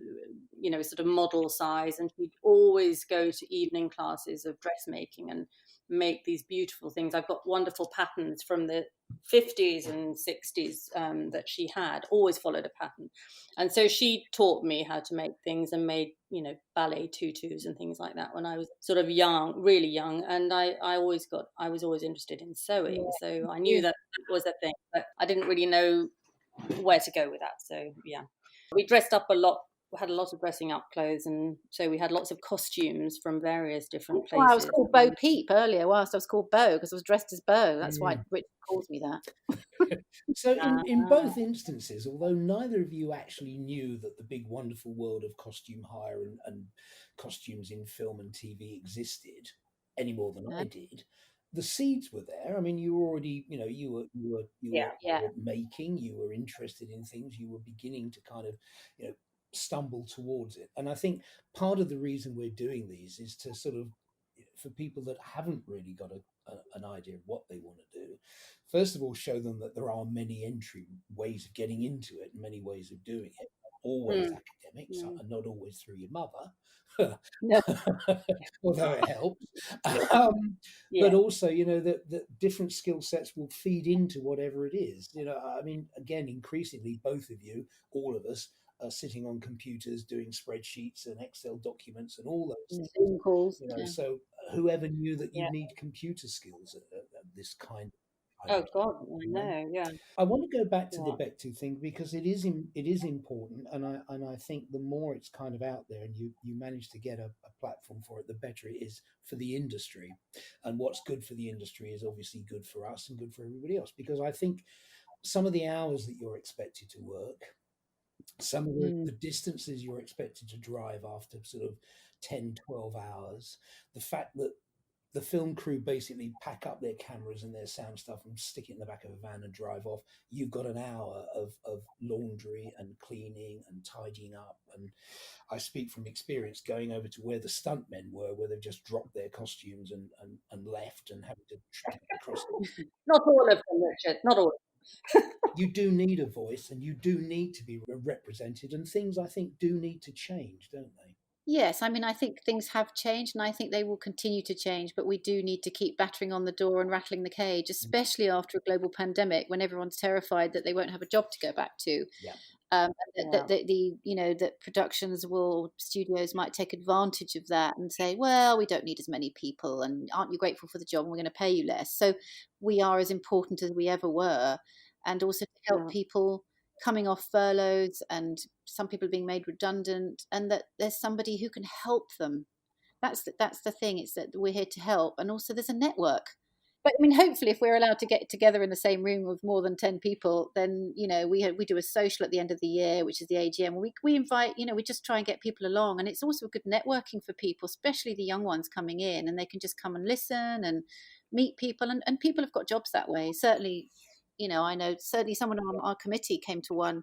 you know, sort of model size, and she'd always go to evening classes of dressmaking and make these beautiful things. I've got wonderful patterns from the 50s and 60s that she had, always followed a pattern. And so she taught me how to make things and made, you know, ballet tutus and things like that when I was sort of young, really young. And I was always interested in sewing. So I knew that was a thing, but I didn't really know where to go with that. So yeah, we dressed up a lot. We had a lot of dressing up clothes, and so we had lots of costumes from various different places. I was called Bo Peep earlier, whilst I was called Bo because I was dressed as Bo. That's why Richard calls me that. So in both instances, although neither of you actually knew that the big wonderful world of costume hire and costumes in film and TV existed any more than I did, the seeds were there. I mean, you were already, you know, you were making, you were interested in things, you were beginning to kind of, you know, stumble towards it. And I think part of the reason we're doing these is to sort of, for people that haven't really got an idea of what they want to do, first of all, show them that there are many entry ways of getting into it, many ways of doing it, always academics, and not always through your mother, although it helps. But also, you know, that different skill sets will feed into whatever it is. You know, I mean, again, increasingly, both of you, all of us, are sitting on computers doing spreadsheets and Excel documents and all those things. Zoom calls. You know, so whoever knew that you need computer skills at this kind of Oh God, I know. Yeah. I want to go back to the BECTU thing because it is important, and I think the more it's kind of out there and you manage to get a platform for it, the better it is for the industry. And what's good for the industry is obviously good for us and good for everybody else, because I think some of the hours that you're expected to work, some of the distances you're expected to drive after sort of 10, 12 hours, the fact that the film crew basically pack up their cameras and their sound stuff and stick it in the back of a van and drive off. You've got an hour of laundry and cleaning and tidying up. And I speak from experience going over to where the stuntmen were, where they've just dropped their costumes and left and having to track across. Not all of them, Richard, not all. You do need a voice and you do need to be represented, and things I think do need to change, don't they? Yes, I mean, I think things have changed and I think they will continue to change, but we do need to keep battering on the door and rattling the cage, especially after a global pandemic when everyone's terrified that they won't have a job to go back to. That productions studios might take advantage of that and say, well, we don't need as many people, and aren't you grateful for the job and we're going to pay you less. So we are as important as we ever were, and also to help people coming off furloughs, and some people are being made redundant, and that there's somebody who can help them. That's the thing. It's that we're here to help, and also there's a network. But I mean, hopefully, if we're allowed to get together in the same room with more than 10 people, then we do a social at the end of the year, which is the AGM. We invite, we just try and get people along, and it's also good networking for people, especially the young ones coming in, and they can just come and listen and meet people, and people have got jobs that way. Certainly. I know certainly someone on our committee came to one.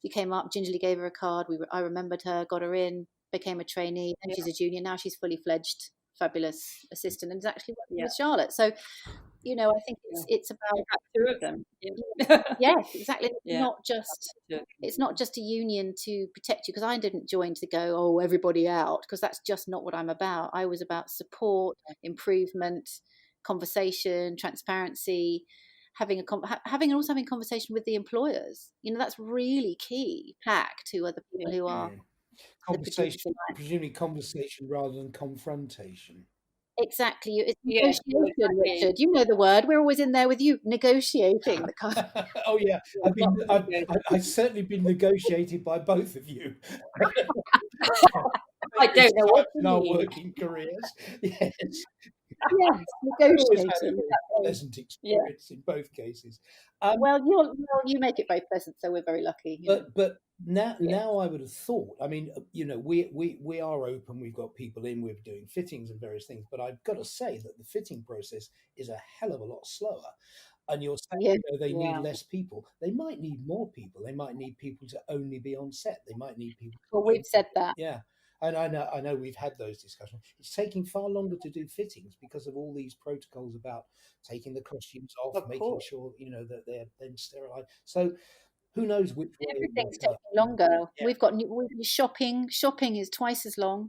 She came up, gingerly gave her a card. I remembered her, got her in, became a trainee, and she's a junior. Now she's fully fledged, fabulous assistant, and is actually working with Charlotte. So, I think it's about two of them. Yes, exactly. It's not just a union to protect you, because I didn't join to go, everybody out, because that's just not what I'm about. I was about support, improvement, conversation, transparency. Having conversation with the employers, that's really key. Back to other people who are conversation, presumably conversation rather than confrontation. Exactly, it's negotiation, Richard. You know the word. We're always in there with you, negotiating. Oh yeah, I've certainly been negotiated by both of you. I don't know what in our working careers. Yes. Yes, negotiating. Pleasant experience in both cases. Well, you make it very pleasant, so we're very lucky. But now I would have thought. I mean, we are open. We've got people in. We're doing fittings and various things. But I've got to say that the fitting process is a hell of a lot slower. And you're saying they need less people. They might need more people. They might need people to only be on set. They might need people. Well, we've said that. Yeah. And I know we've had those discussions. It's taking far longer to do fittings because of all these protocols about taking the costumes off, making sure that they're then sterilized. So who knows which way it will Everything's go. taking longer. Yeah. We've got shopping. Shopping is twice as long.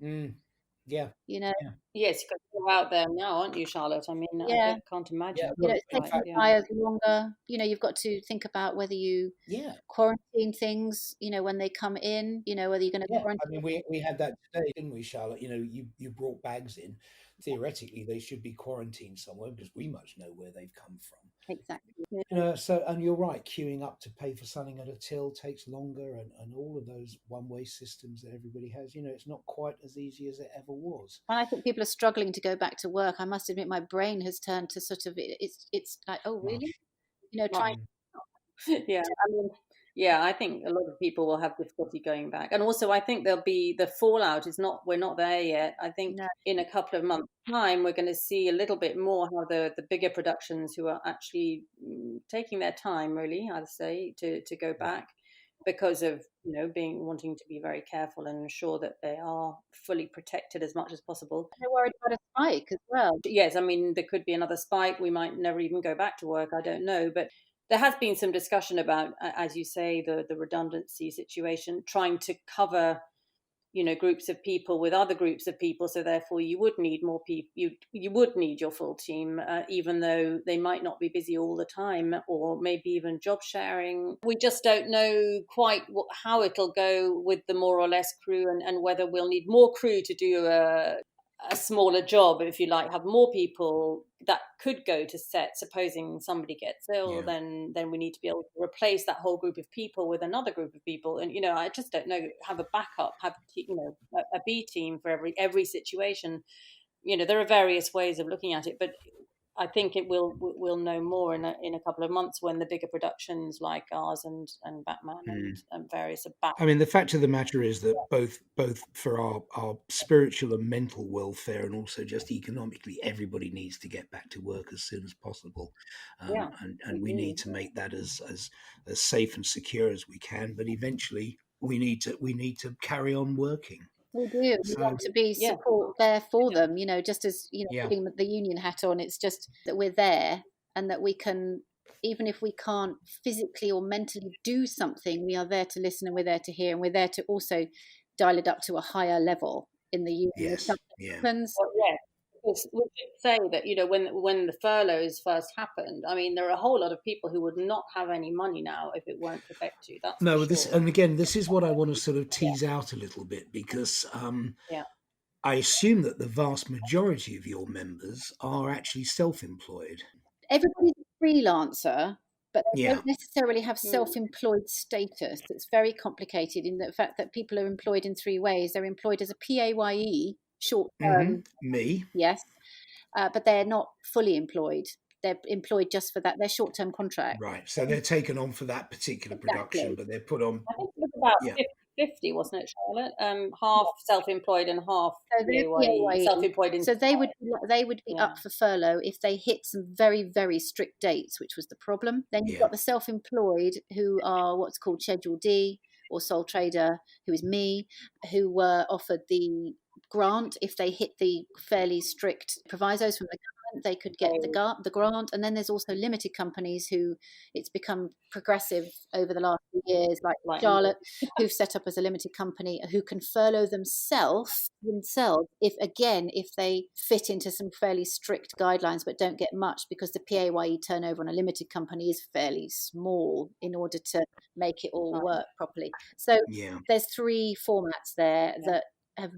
Yeah. You know. Yeah. Yes, you've got to go out there now, aren't you, Charlotte? I mean, Yeah. I can't imagine. Yeah. You know, Well, it's in taking fact, buyers longer. You know, you've got to think about whether you yeah. quarantine things, you know, when they come in, you know, whether you're going to Yeah, quarantine. I mean, we had that today, didn't we, Charlotte? You know, you brought bags in. Theoretically, they should be quarantined somewhere because we must know where they've come from. Exactly. You know, so, and you're right, queuing up to pay for something at a till takes longer, and all of those one-way systems that everybody has, you know, it's not quite as easy as it ever was. And I think people are struggling to go back to work. I must admit, my brain has turned to sort of, it's like, oh, really? You know, trying. Yeah, I mean, yeah, I think a lot of people will have difficulty going back, and also I think there'll be the fallout is not. We're not there yet. I think in a couple of months' time, we're going to see a little bit more how the bigger productions who are actually taking their time, really, I'd say, to go back, because of wanting to be very careful and ensure that they are fully protected as much as possible. They're worried about a spike as well. Yes, I mean there could be another spike. We might never even go back to work. I don't know, but there has been some discussion about, as you say, the redundancy situation, trying to cover, groups of people with other groups of people. So therefore, you would need more people. You would need your full team, even though they might not be busy all the time, or maybe even job sharing. We just don't know quite how it'll go with the more or less crew, and whether we'll need more crew to do a smaller job, if you like, have more people that could go to set. Supposing somebody gets ill, then we need to be able to replace that whole group of people with another group of people. And I just don't know. Have a backup, have a B team for every situation. There are various ways of looking at it, but I think we'll know more in a couple of months when the bigger productions like ours and Batman and various are back. I mean, the fact of the matter is that both for our spiritual and mental welfare, and also just economically, everybody needs to get back to work as soon as possible, and we need to make that as safe and secure as we can. But eventually, we need to carry on working. We do. We want to be support there for them, just as, putting the union hat on, it's just that we're there and that we can, even if we can't physically or mentally do something, we are there to listen and we're there to hear, and we're there to also dial it up to a higher level in the union. Yes. Happens. Well, we should say that, when the furloughs first happened, I mean, there are a whole lot of people who would not have any money now if it weren't for BECTU. That's no, for this, sure. and again, this is what I want to sort of tease out a little bit, because I assume that the vast majority of your members are actually self-employed. Everybody's a freelancer, but they don't necessarily have self-employed status. It's very complicated in the fact that people are employed in three ways. They're employed as a PAYE, short term. Me. Yes. But they're not fully employed. They're employed just for that. They're short-term contract. Right. So they're taken on for that particular production, but they're put on. I think it was about 50, wasn't it, Charlotte? Half self-employed and half PAYE. Self-employed. So they would be up for furlough if they hit some very, very strict dates, which was the problem. Then you've got the self-employed who are what's called Schedule D or sole trader, who is me, who were offered the grant if they hit the fairly strict provisos from the government. They could get the grant. And then there's also limited companies who it's become progressive over the last few years, like Charlotte, who've set up as a limited company, who can furlough themselves if they fit into some fairly strict guidelines but don't get much, because the PAYE turnover on a limited company is fairly small in order to make it all work properly. So there's three formats there that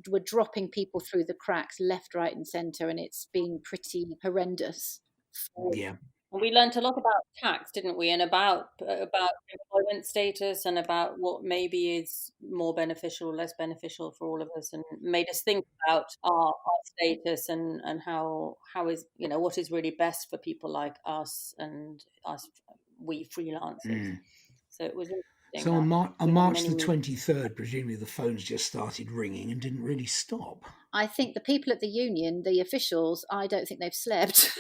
we're dropping people through the cracks left, right and centre, and it's been pretty horrendous. Yeah. And we learnt a lot about tax, didn't we? And about employment status, and about what maybe is more beneficial, less beneficial for all of us, and made us think about our status and how is, what is really best for people like us and we freelancers. So it was interesting. So on March the 23rd, presumably the phones just started ringing and didn't really stop. I think the people at the union, the officials, I don't think they've slept.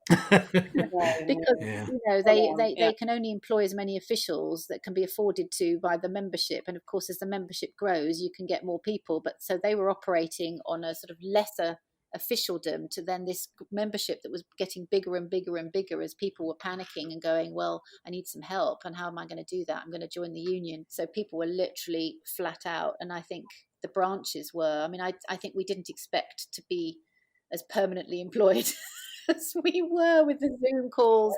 Because they can only employ as many officials that can be afforded to by the membership, and of course as the membership grows you can get more people, but so they were operating on a sort of lesser officialdom to then this membership that was getting bigger and bigger and bigger as people were panicking and going, well, I need some help, and how am I going to do that? I'm going to join the union. So people were literally flat out, and I think the branches were, I mean, I think we didn't expect to be as permanently employed as we were, with the Zoom calls,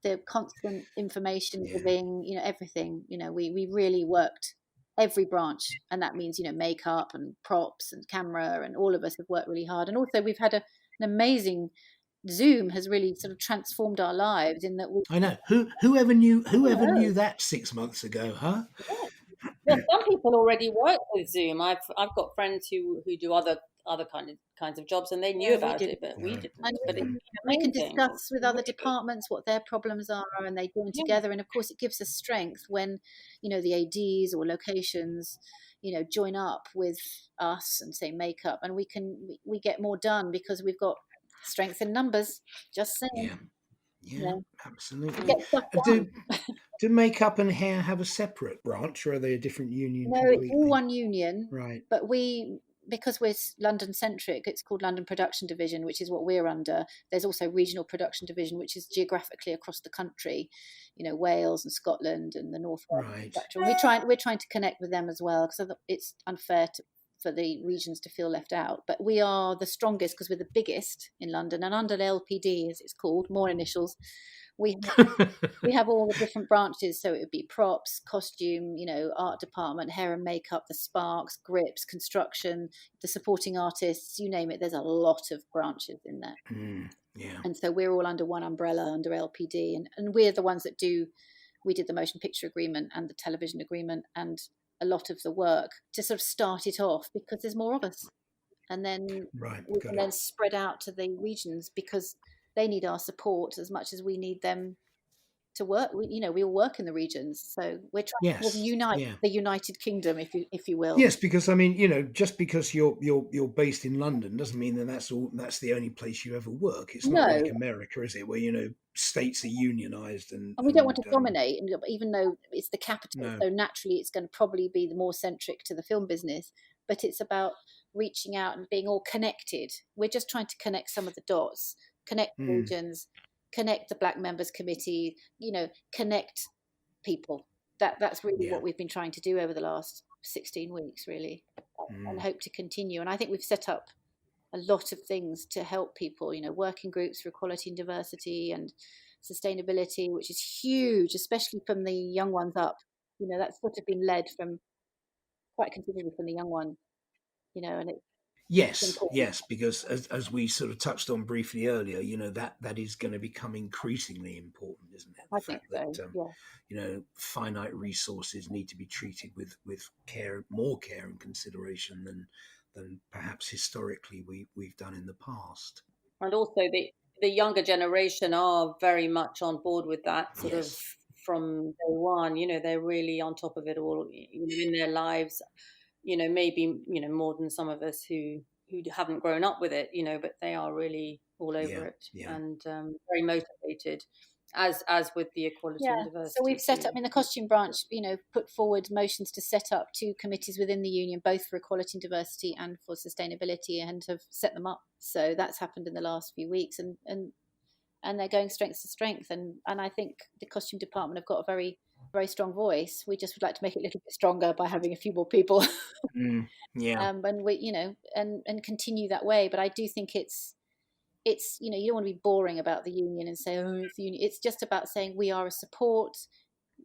the constant information giving, you know, everything. You know, we really worked every branch, and that means, you know, makeup and props and camera, and all of us have worked really hard. And also we've had an amazing, Zoom has really sort of transformed our lives in that I know. Whoever knew that 6 months ago, huh? Well, some people already work with Zoom. I've got friends who do other kinds of jobs, and they knew about it, but we didn't. And But we can discuss with other departments what their problems are, and they join together. And of course, it gives us strength when, you know, the ADs or locations, you know, join up with us and say makeup, and we get more done because we've got strength in numbers. Just saying. Yeah, absolutely. Do makeup and hair have a separate branch, or are they a different union? No, completely? it's all one union. Right. But because we're London centric, it's called London Production Division, which is what we're under. There's also Regional Production Division, which is geographically across the country, you know, Wales and Scotland and the North West. Right. And we're trying to connect with them as well, because it's unfair for the regions to feel left out. But we are the strongest because we're the biggest in London, and under LPD, as it's called, more initials, we have all the different branches. So it would be props, costume, you know, art department, hair and makeup, the sparks, grips, construction, the supporting artists, you name it. There's a lot of branches in there. Yeah. And so we're all under one umbrella, under LPD, and we're the ones that we did the motion picture agreement and the television agreement and a lot of the work to sort of start it off, because there's more of us. And then we can then spread out to the regions, because they need our support as much as we need them to work. We all work in the regions, so we're trying to unite the United Kingdom, if you will. Yes, because I mean, you know, just because you're based in London doesn't mean that that's the only place you ever work. It's not like America, is it, where, you know, states are unionized and we don't want to dominate, even though it's the capital. No. So naturally, it's going to probably be the more centric to the film business. But it's about reaching out and being all connected. We're just trying to connect some of the dots. Connect regions, connect the Black Members Committee, you know, connect people. That's really what we've been trying to do over the last 16 weeks, really, and hope to continue. And I think we've set up a lot of things to help people, you know, working groups for equality and diversity and sustainability, which is huge, especially from the young ones up. You know, that's sort of been led from quite considerably from the young one, you know, and Yes, because as we sort of touched on briefly earlier, you know, that is going to become increasingly important, isn't it? I think so. You know, finite resources need to be treated with care, more care and consideration than perhaps historically we've done in the past. And also the younger generation are very much on board with that sort of from day one. You know, they're really on top of it all, you know, in their lives. You know, maybe, you know, more than some of us who haven't grown up with it, you know, but they are really all over it and very motivated, as with the equality and diversity. So we've set up in the costume branch, you know, put forward motions to set up 2 committees within the union, both for equality and diversity and for sustainability, and have set them up. So that's happened in the last few weeks, and they're going strength to strength. And I think the costume department have got a very, very strong voice. We just would like to make it a little bit stronger by having a few more people. And we, you know, and continue that way. But I do think it's, you know, you don't want to be boring about the union and say, oh, it's the union. It's just about saying we are a support.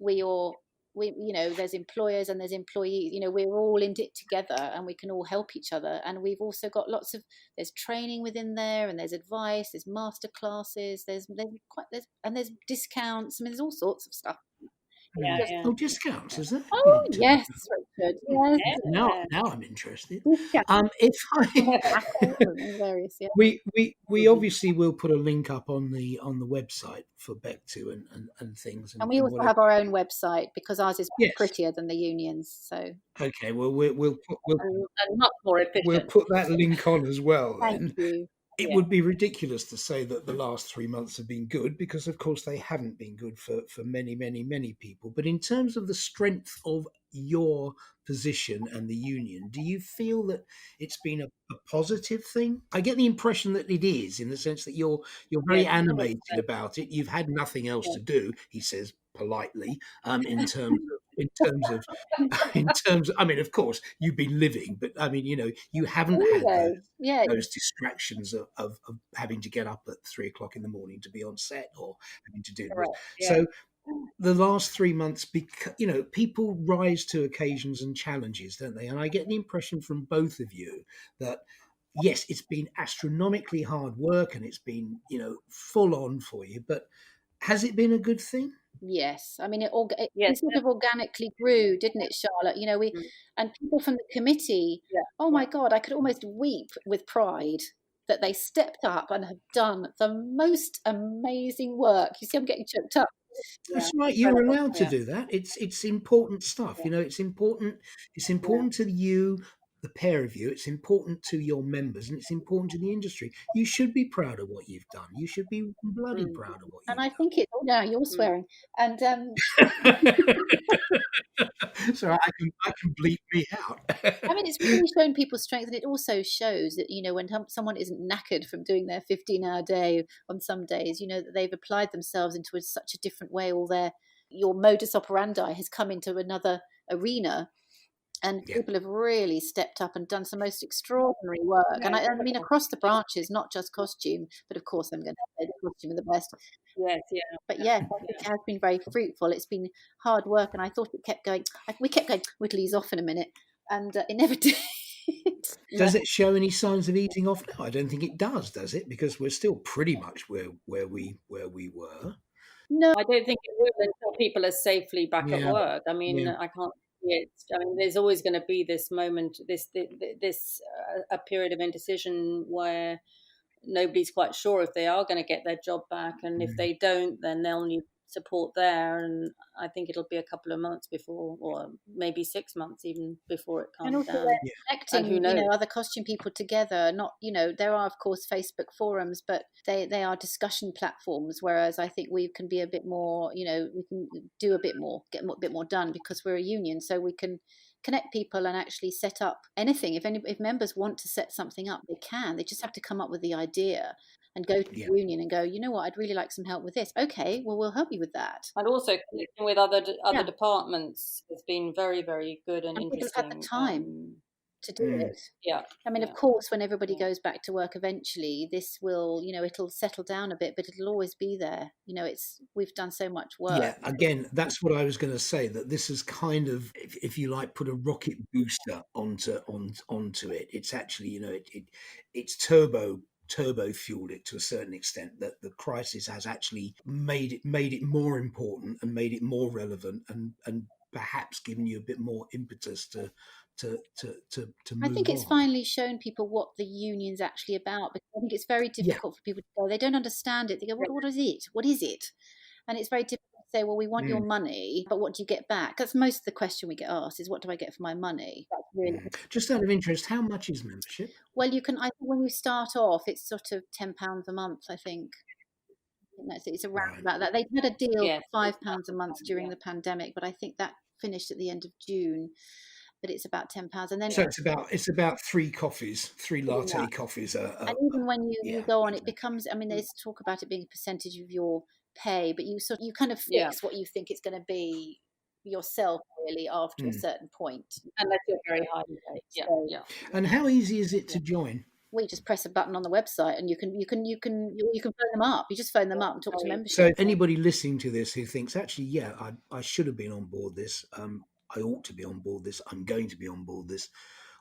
We, you know, there's employers and there's employees. You know, we're all in it together, and we can all help each other. And we've also got there's training within there, and there's advice, there's master classes, there's discounts. I mean, there's all sorts of stuff. Oh, discounts, is there? Oh, yes, Richard. Yes. Now I'm interested. We obviously will put a link up on the website for BECTU and things. And we also have our own website, because ours is prettier than the unions. So okay, well we'll and much more efficient. We'll put that link on as well. Thank you. it would be ridiculous to say that the last 3 months have been good, because of course they haven't been good for many, many, many people. But in terms of the strength of your position and the union, do you feel that it's been a positive thing? I get the impression that it is, in the sense that you're very animated about it. You've had nothing else to do, he says politely, in terms of I mean, of course you've been living, but I mean, you haven't had those distractions of having to get up at 3 o'clock in the morning to be on set, or having to do this. So the last 3 months, people rise to occasions and challenges, don't they? And I get the impression from both of you that yes, it's been astronomically hard work, and it's been full on for you, but has it been a good thing? Yes, I mean it sort of organically grew, didn't it, Charlotte? And people from the committee. Oh my God, I could almost weep with pride that they stepped up and have done the most amazing work. You see, I'm getting choked up. That's right. You're allowed to do that. It's important stuff. It's important. It's important to you, the pair of you. It's important to your members, and it's important to the industry. You should be proud of what you've done. You should be bloody proud of what you've done. And I think it's now you're swearing. And so I can bleep me out. I mean, it's really shown people's strength, and it also shows that when someone isn't knackered from doing their 15-hour day on some days, that they've applied themselves into such a different way. Your modus operandi has come into another arena, and people have really stepped up and done some most extraordinary work. And I mean, across the branches, not just costume, but of course I'm going to say the costume are the best. Yes, But it has been very fruitful. It's been hard work, and I thought it kept going. We kept going, we'll ease off in a minute, and it never did. Does it show any signs of easing off now? I don't think it does it? Because we're still pretty much where we were. No, I don't think it will until people are safely back at work. I mean, I can't see it. I mean, there's always going to be this moment, a period of indecision where nobody's quite sure if they are going to get their job back, and if they don't, then they'll need support there. And I think it'll be a couple of months before, or maybe 6 months even before it calms down. Connecting, other costume people together. Not, there are of course Facebook forums, but they are discussion platforms. Whereas I think we can be a bit more, we can do a bit more, get a bit more done, because we're a union, so we can connect people and actually set up anything. If members want to set something up, they can. They just have to come up with the idea and go to the union and go, you know what, I'd really like some help with this. Okay, well, we'll help you with that. And also connecting with other departments has been very, very good and interesting. People have had the time to do it. Yeah. I mean, of course, when everybody goes back to work eventually, this will, it'll settle down a bit, but it'll always be there. We've done so much work. Yeah, again, that's what I was going to say, that this is kind of, if you like, put a rocket booster onto it. It's actually, it's turbo fueled it to a certain extent, that the crisis has actually made it more important and made it more relevant, and perhaps given you a bit more impetus to move I think it's on. finally shown people what the union's actually about, because I think it's very difficult for people to go. They don't understand it. They go, what is it? What is it? And it's very difficult to say, well, we want your money, but what do you get back? That's most of the question we get asked, is what do I get for my money? That's really Just out of interest, how much is membership? Well, I think when you start off, it's sort of £10 a month, I think. It's around about that. They had a deal for £5 a month during the pandemic, but I think that finished at the end of June. But it's about £10, and then so it's about 3 coffees, 3 latte coffees. And even when you go on, it becomes. I mean, there's talk about it being a percentage of your pay, but you kind of fix what you think it's going to be yourself, really, after a certain point, unless you're very highly paid. And how easy is it to join? Well, you just press a button on the website, and you can phone them up. You just phone them up and talk to membership. So anybody listening to this who thinks, actually, I should have been on board this. I ought to be on board this. I'm going to be on board this.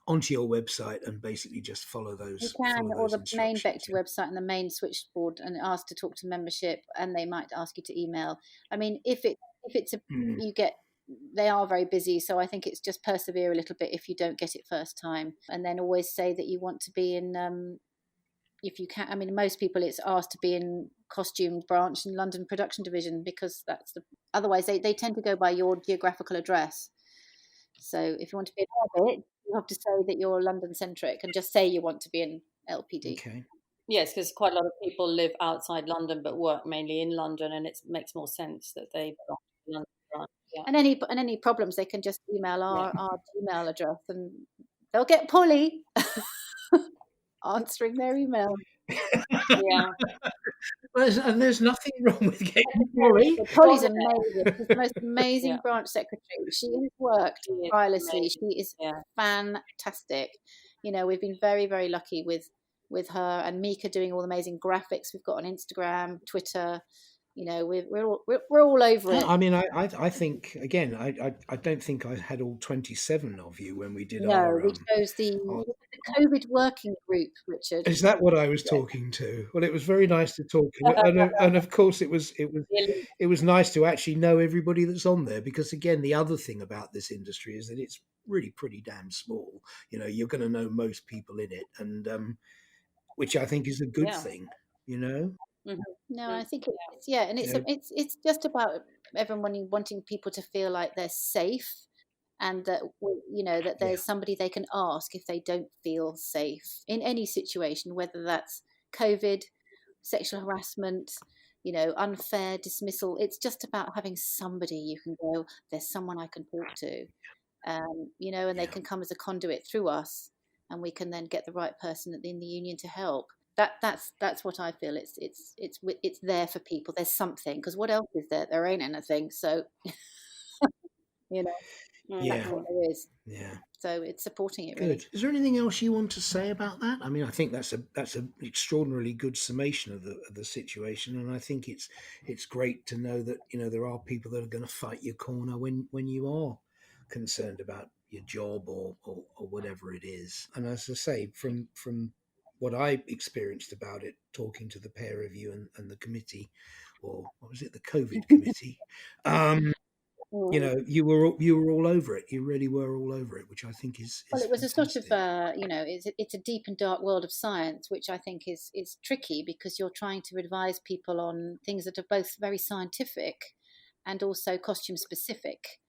Onto your website and basically just follow those. You can, or the main BECTU website and the main switchboard, and ask to talk to membership, and they might ask you to email. I mean, if it's they are very busy, so I think it's just persevere a little bit if you don't get it first time, and then always say that you want to be in. If you can, I mean, most people it's asked to be in costume branch in London production division, because otherwise they tend to go by your geographical address. So if you want to be in Orbit, you have to say that you're London centric and just say you want to be in LPD. Okay. Yes, because quite a lot of people live outside London but work mainly in London, and it makes more sense that they belong to the London branch. Yeah. And any problems, they can just email our Gmail address, and they'll get Polly answering their email. Yeah. And there's nothing wrong with getting Polly. Polly's amazing. She's the most amazing Yeah. branch secretary. She has worked She is tirelessly. amazing. She is Yeah. fantastic. You know, we've been very, very lucky with her and Mika doing all the amazing graphics we've got on Instagram, Twitter. You know, we're all over it. I mean, I think again, I don't think I had all 27 of you when we did our. We chose the COVID working group, Richard. Is that what I was talking to? Well, it was very nice to talk, and of course, it was nice to actually know everybody that's on there, because again, the other thing about this industry is that it's really pretty damn small. You know, you're going to know most people in it, and which I think is a good thing. You know. Mm-hmm. No, I think it's just about everyone wanting people to feel like they're safe, and that that there's somebody they can ask if they don't feel safe in any situation, whether that's COVID, sexual harassment, unfair dismissal. It's just about having somebody you can go, there's someone I can talk to, and they can come as a conduit through us, and we can then get the right person in the union to help. That's what I feel. It's there for people. There's something, because what else is there? There ain't anything. So, that's what there is. Yeah. So it's supporting it. Good. Really. Is there anything else you want to say about that? I mean, I think that's an extraordinarily good summation of the situation, and I think it's great to know that there are people that are going to fight your corner when you are concerned about your job or whatever it is. And as I say, from what I experienced about it, talking to the pair of you and the committee, or what was it, the COVID committee, you were all over it. You really were all over it, which I think is well, it was fantastic. a sort of it's a deep and dark world of science, which I think is tricky, because you're trying to advise people on things that are both very scientific and also costume specific.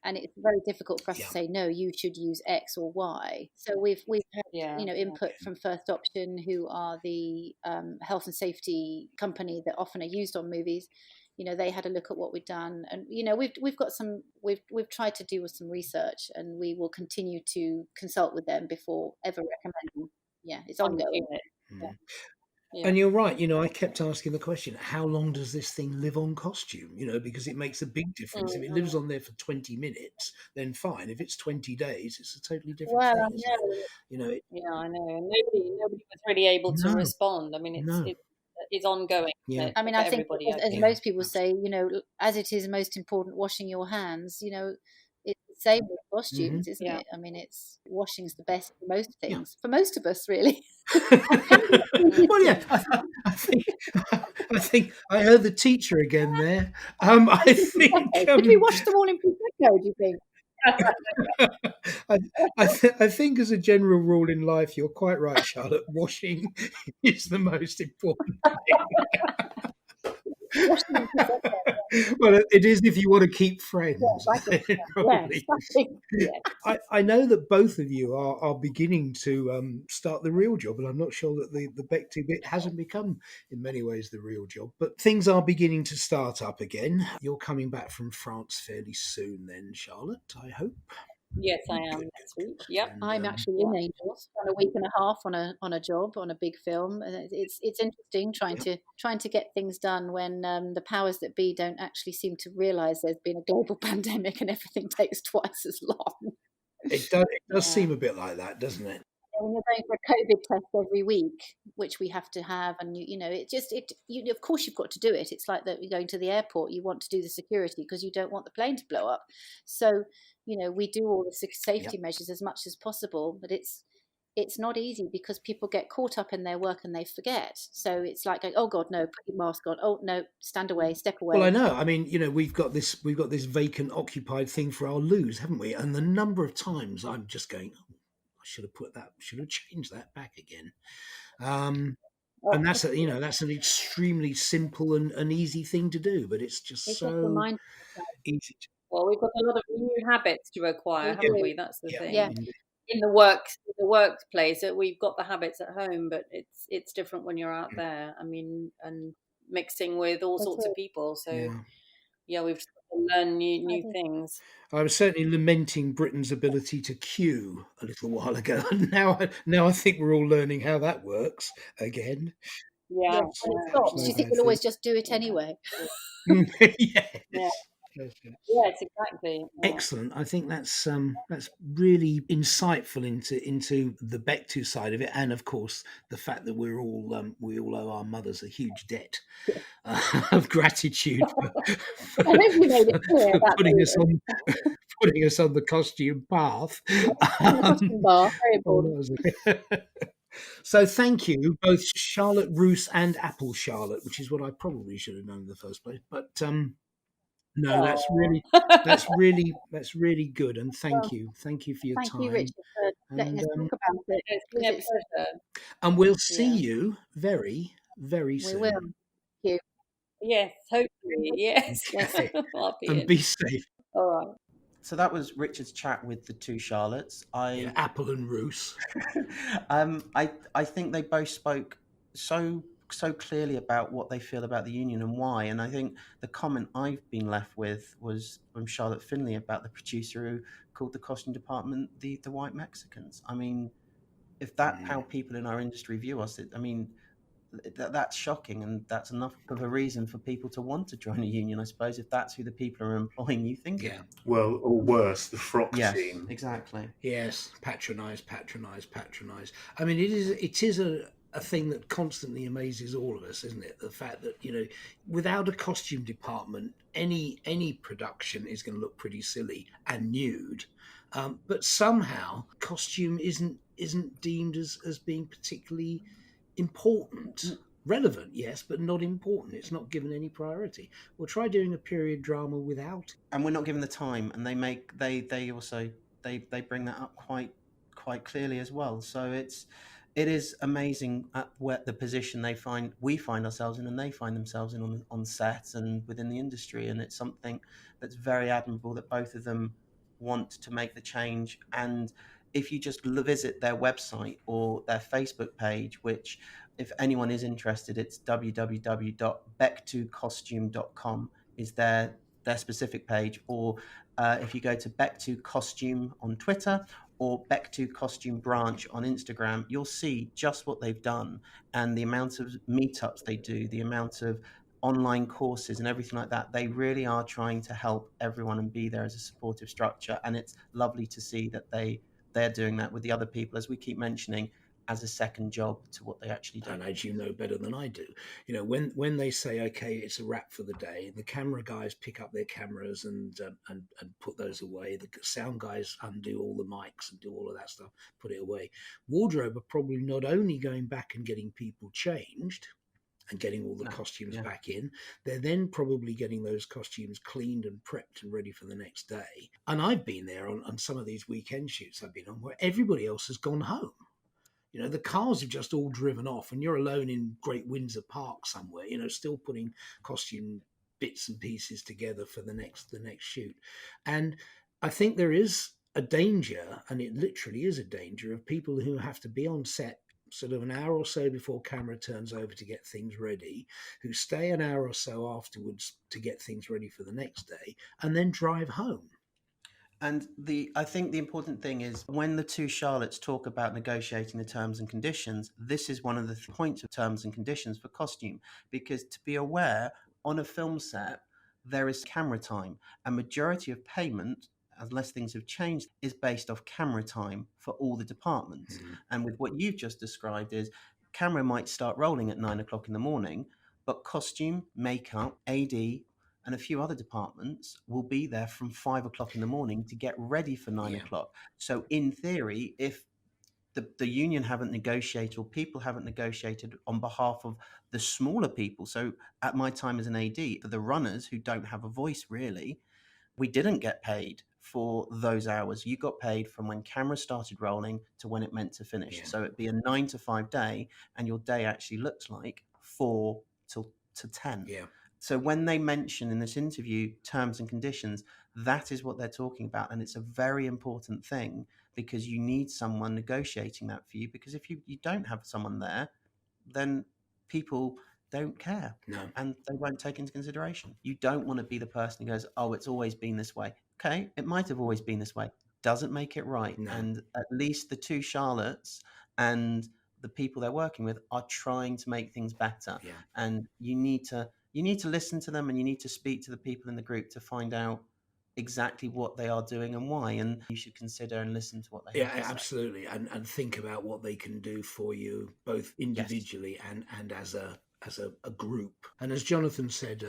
And it's very difficult for us to say, no, you should use X or Y. So we've had input from First Option, who are the health and safety company that often are used on movies. They had a look at what we've done, and we've tried to do some research, and we will continue to consult with them before ever recommending. Yeah, it's ongoing. Yeah. And you're right. I kept asking the question, how long does this thing live on costume? Because it makes a big difference. If it lives on there for 20 minutes, then fine. If it's 20 days, it's a totally different thing. I know. Nobody was really able to respond. I mean, it's ongoing. Yeah. I mean, I think, as most people say, as it is most important washing your hands, it's the same with costumes, isn't it? I mean, washing's the best for most things, for most of us, really. Well, yeah, I think I heard the teacher again there. I think did we wash them all in Prosecco, do you think? I think as a general rule in life, you're quite right, Charlotte. Washing is the most important thing. Well, it is if you want to keep friends. I know that both of you are beginning to start the real job, and I'm not sure that the BECTU bit hasn't become in many ways the real job, but things are beginning to start up again. You're coming back from France fairly soon then, Charlotte, I hope. Yes, I am next week. Yep, and, I'm actually in Angels on a week and a half on a job on a big film. It's interesting trying to get things done when the powers that be don't actually seem to realise there's been a global pandemic and everything takes twice as long. It does seem a bit like that, doesn't it? When you're going for a COVID test every week, which we have to have, and of course you've got to do it. It's like that you're going to the airport, you want to do the security because you don't want the plane to blow up. So we do all the safety measures as much as possible, but it's not easy because people get caught up in their work and they forget. So it's like going, oh God, no, put your mask on. Oh no, stand away, step away. Well, I know. I mean, we've got this vacant, occupied thing for our loos, haven't we? And the number of times I'm just going, should have changed that back again. And that's that's an extremely simple and easy thing to do, but it's just so easy. Well, we've got a lot of new habits to acquire, haven't we? That's the thing. Yeah. in the workplace. We've got the habits at home, but it's different when you're out there. I mean, and mixing with all sorts of people. So we've just got to learn new things. I was certainly lamenting Britain's ability to queue a little while ago, and now I think we're all learning how that works again. Yeah, when it stops, you think we'll always just do it anyway. Yes, exactly. Yeah. Excellent. I think that's really insightful into the BECTU side of it, and of course the fact that we all owe our mothers a huge debt of gratitude for putting us on the costume path. Very important. So thank you, both Charlotte Roos and Apple Charlotte, which is what I probably should have known in the first place. But no, that's really good, and thank you for your time. Thank you, Richard, for letting us talk about it. It's been a pleasure. And we'll see you very, very soon. We will. Thank you. Yes, hopefully. Yes. Okay. And be safe. All right. So that was Richard's chat with the two Charlottes. Apple and Roos. I think they both spoke so clearly about what they feel about the union and why. And I think the comment I've been left with was from Charlotte Finlay about the producer who called the costume department the white Mexicans. I mean, if that's how people in our industry view us, that's shocking, and that's enough of a reason for people to want to join a union, I suppose, if that's who the people are employing you think. Yeah. Well, or worse, the frock team. Exactly. Yes, patronise. I mean, it is a thing that constantly amazes all of us, isn't it? The fact that, without a costume department, any production is going to look pretty silly and nude. But somehow costume isn't deemed as being particularly important. Relevant, yes, but not important. It's not given any priority. We'll try doing a period drama without. And we're not given the time, and they also bring that up quite clearly as well. So it is amazing at where the position we find ourselves in, and they find themselves in on set and within the industry. And it's something that's very admirable that both of them want to make the change. And if you just visit their website or their Facebook page, which if anyone is interested, it's www.bectucostume.com is their specific page. Or if you go to BECTU Costume on Twitter or BECTU Costume Branch on Instagram, you'll see just what they've done and the amount of meetups they do, the amount of online courses and everything like that. They really are trying to help everyone and be there as a supportive structure. And it's lovely to see that they're doing that with the other people, as we keep mentioning, as a second job to what they actually do. And as you know better than I do, when they say, okay, it's a wrap for the day, the camera guys pick up their cameras and put those away. The sound guys undo all the mics and do all of that stuff, put it away. Wardrobe are probably not only going back and getting people changed and getting all the costumes back in, they're then probably getting those costumes cleaned and prepped and ready for the next day. And I've been there on some of these weekend shoots I've been on where everybody else has gone home. The cars have just all driven off and you're alone in Great Windsor Park somewhere, still putting costume bits and pieces together for the next shoot. And I think there is a danger, and it literally is a danger, of people who have to be on set sort of an hour or so before camera turns over to get things ready, who stay an hour or so afterwards to get things ready for the next day, and then drive home. And I think the important thing is when the two Charlottes talk about negotiating the terms and conditions, this is one of the points of terms and conditions for costume, because to be aware, on a film set, there is camera time, and majority of payment, unless things have changed, is based off camera time for all the departments. Mm-hmm. And with what you've just described is camera might start rolling at 9 o'clock in the morning, but costume, makeup, AD, and a few other departments will be there from 5 o'clock in the morning to get ready for 9 o'clock. So in theory, if the union haven't negotiated or people haven't negotiated on behalf of the smaller people, so at my time as an AD, for the runners who don't have a voice really, we didn't get paid for those hours. You got paid from when camera started rolling to when it meant to finish. So it'd be a 9 to 5 day, and your day actually looks like 4 to 10. So when they mention in this interview terms and conditions, That is what they're talking about. And it's a very important thing, because you need someone negotiating that for you. Because if you don't have someone there, then people don't care. No. And they won't take into consideration. You don't want to be the person who goes, oh, it's always been this way. Okay, it might have always been this way. Doesn't make it right. No. And at least the two Charlottes and the people they're working with are trying to make things better. Yeah. And you need to listen to them, and you need to speak to the people in the group to find out exactly what they are doing and why. And you should consider and listen to what they have to say. Absolutely. And think about what they can do for you, both individually and as a group. And as Jonathan said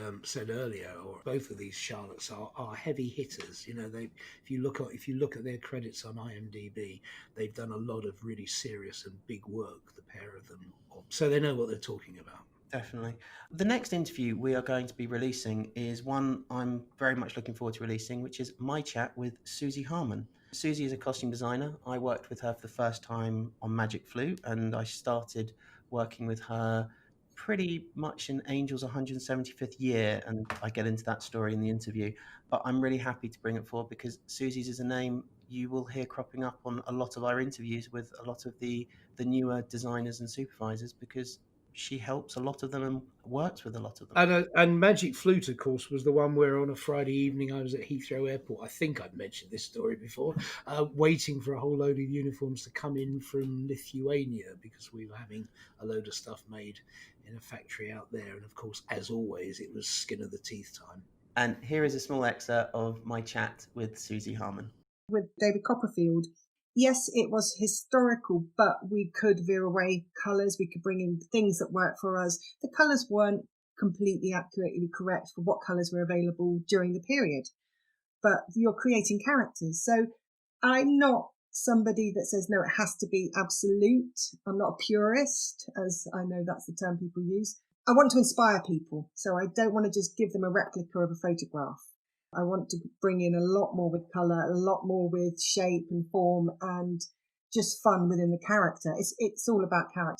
earlier, or both of these Charlottes are heavy hitters. You know, if you look at their credits on IMDb, they've done a lot of really serious and big work, the pair of them. So they know what they're talking about. Definitely. The next interview we are going to be releasing is one I'm very much looking forward to releasing, which is my chat with Susie Harmon. Susie is a costume designer. I worked with her for the first time on Magic Flute, and I started working with her pretty much in Angel's 175th year, and I get into that story in the interview. But I'm really happy to bring it forward, because Susie's is a name you will hear cropping up on a lot of our interviews with a lot of the newer designers and supervisors, because she helps a lot of them and works with a lot of them. And Magic Flute, of course, was the one where on a Friday evening I was at Heathrow Airport. I think I've mentioned this story before, waiting for a whole load of uniforms to come in from Lithuania, because we were having a load of stuff made in a factory out there. And of course, as always, it was skin of the teeth time. And here is a small excerpt of my chat with Susie Harmon. With David Copperfield, yes, it was historical, but we could veer away colours. We could bring in things that work for us. The colours weren't completely accurately correct for what colours were available during the period, but you're creating characters. So I'm not somebody that says, no, it has to be absolute. I'm not a purist, as I know that's the term people use. I want to inspire people. So I don't want to just give them a replica of a photograph. I want to bring in a lot more with colour, a lot more with shape and form, and just fun within the character. It's all about character.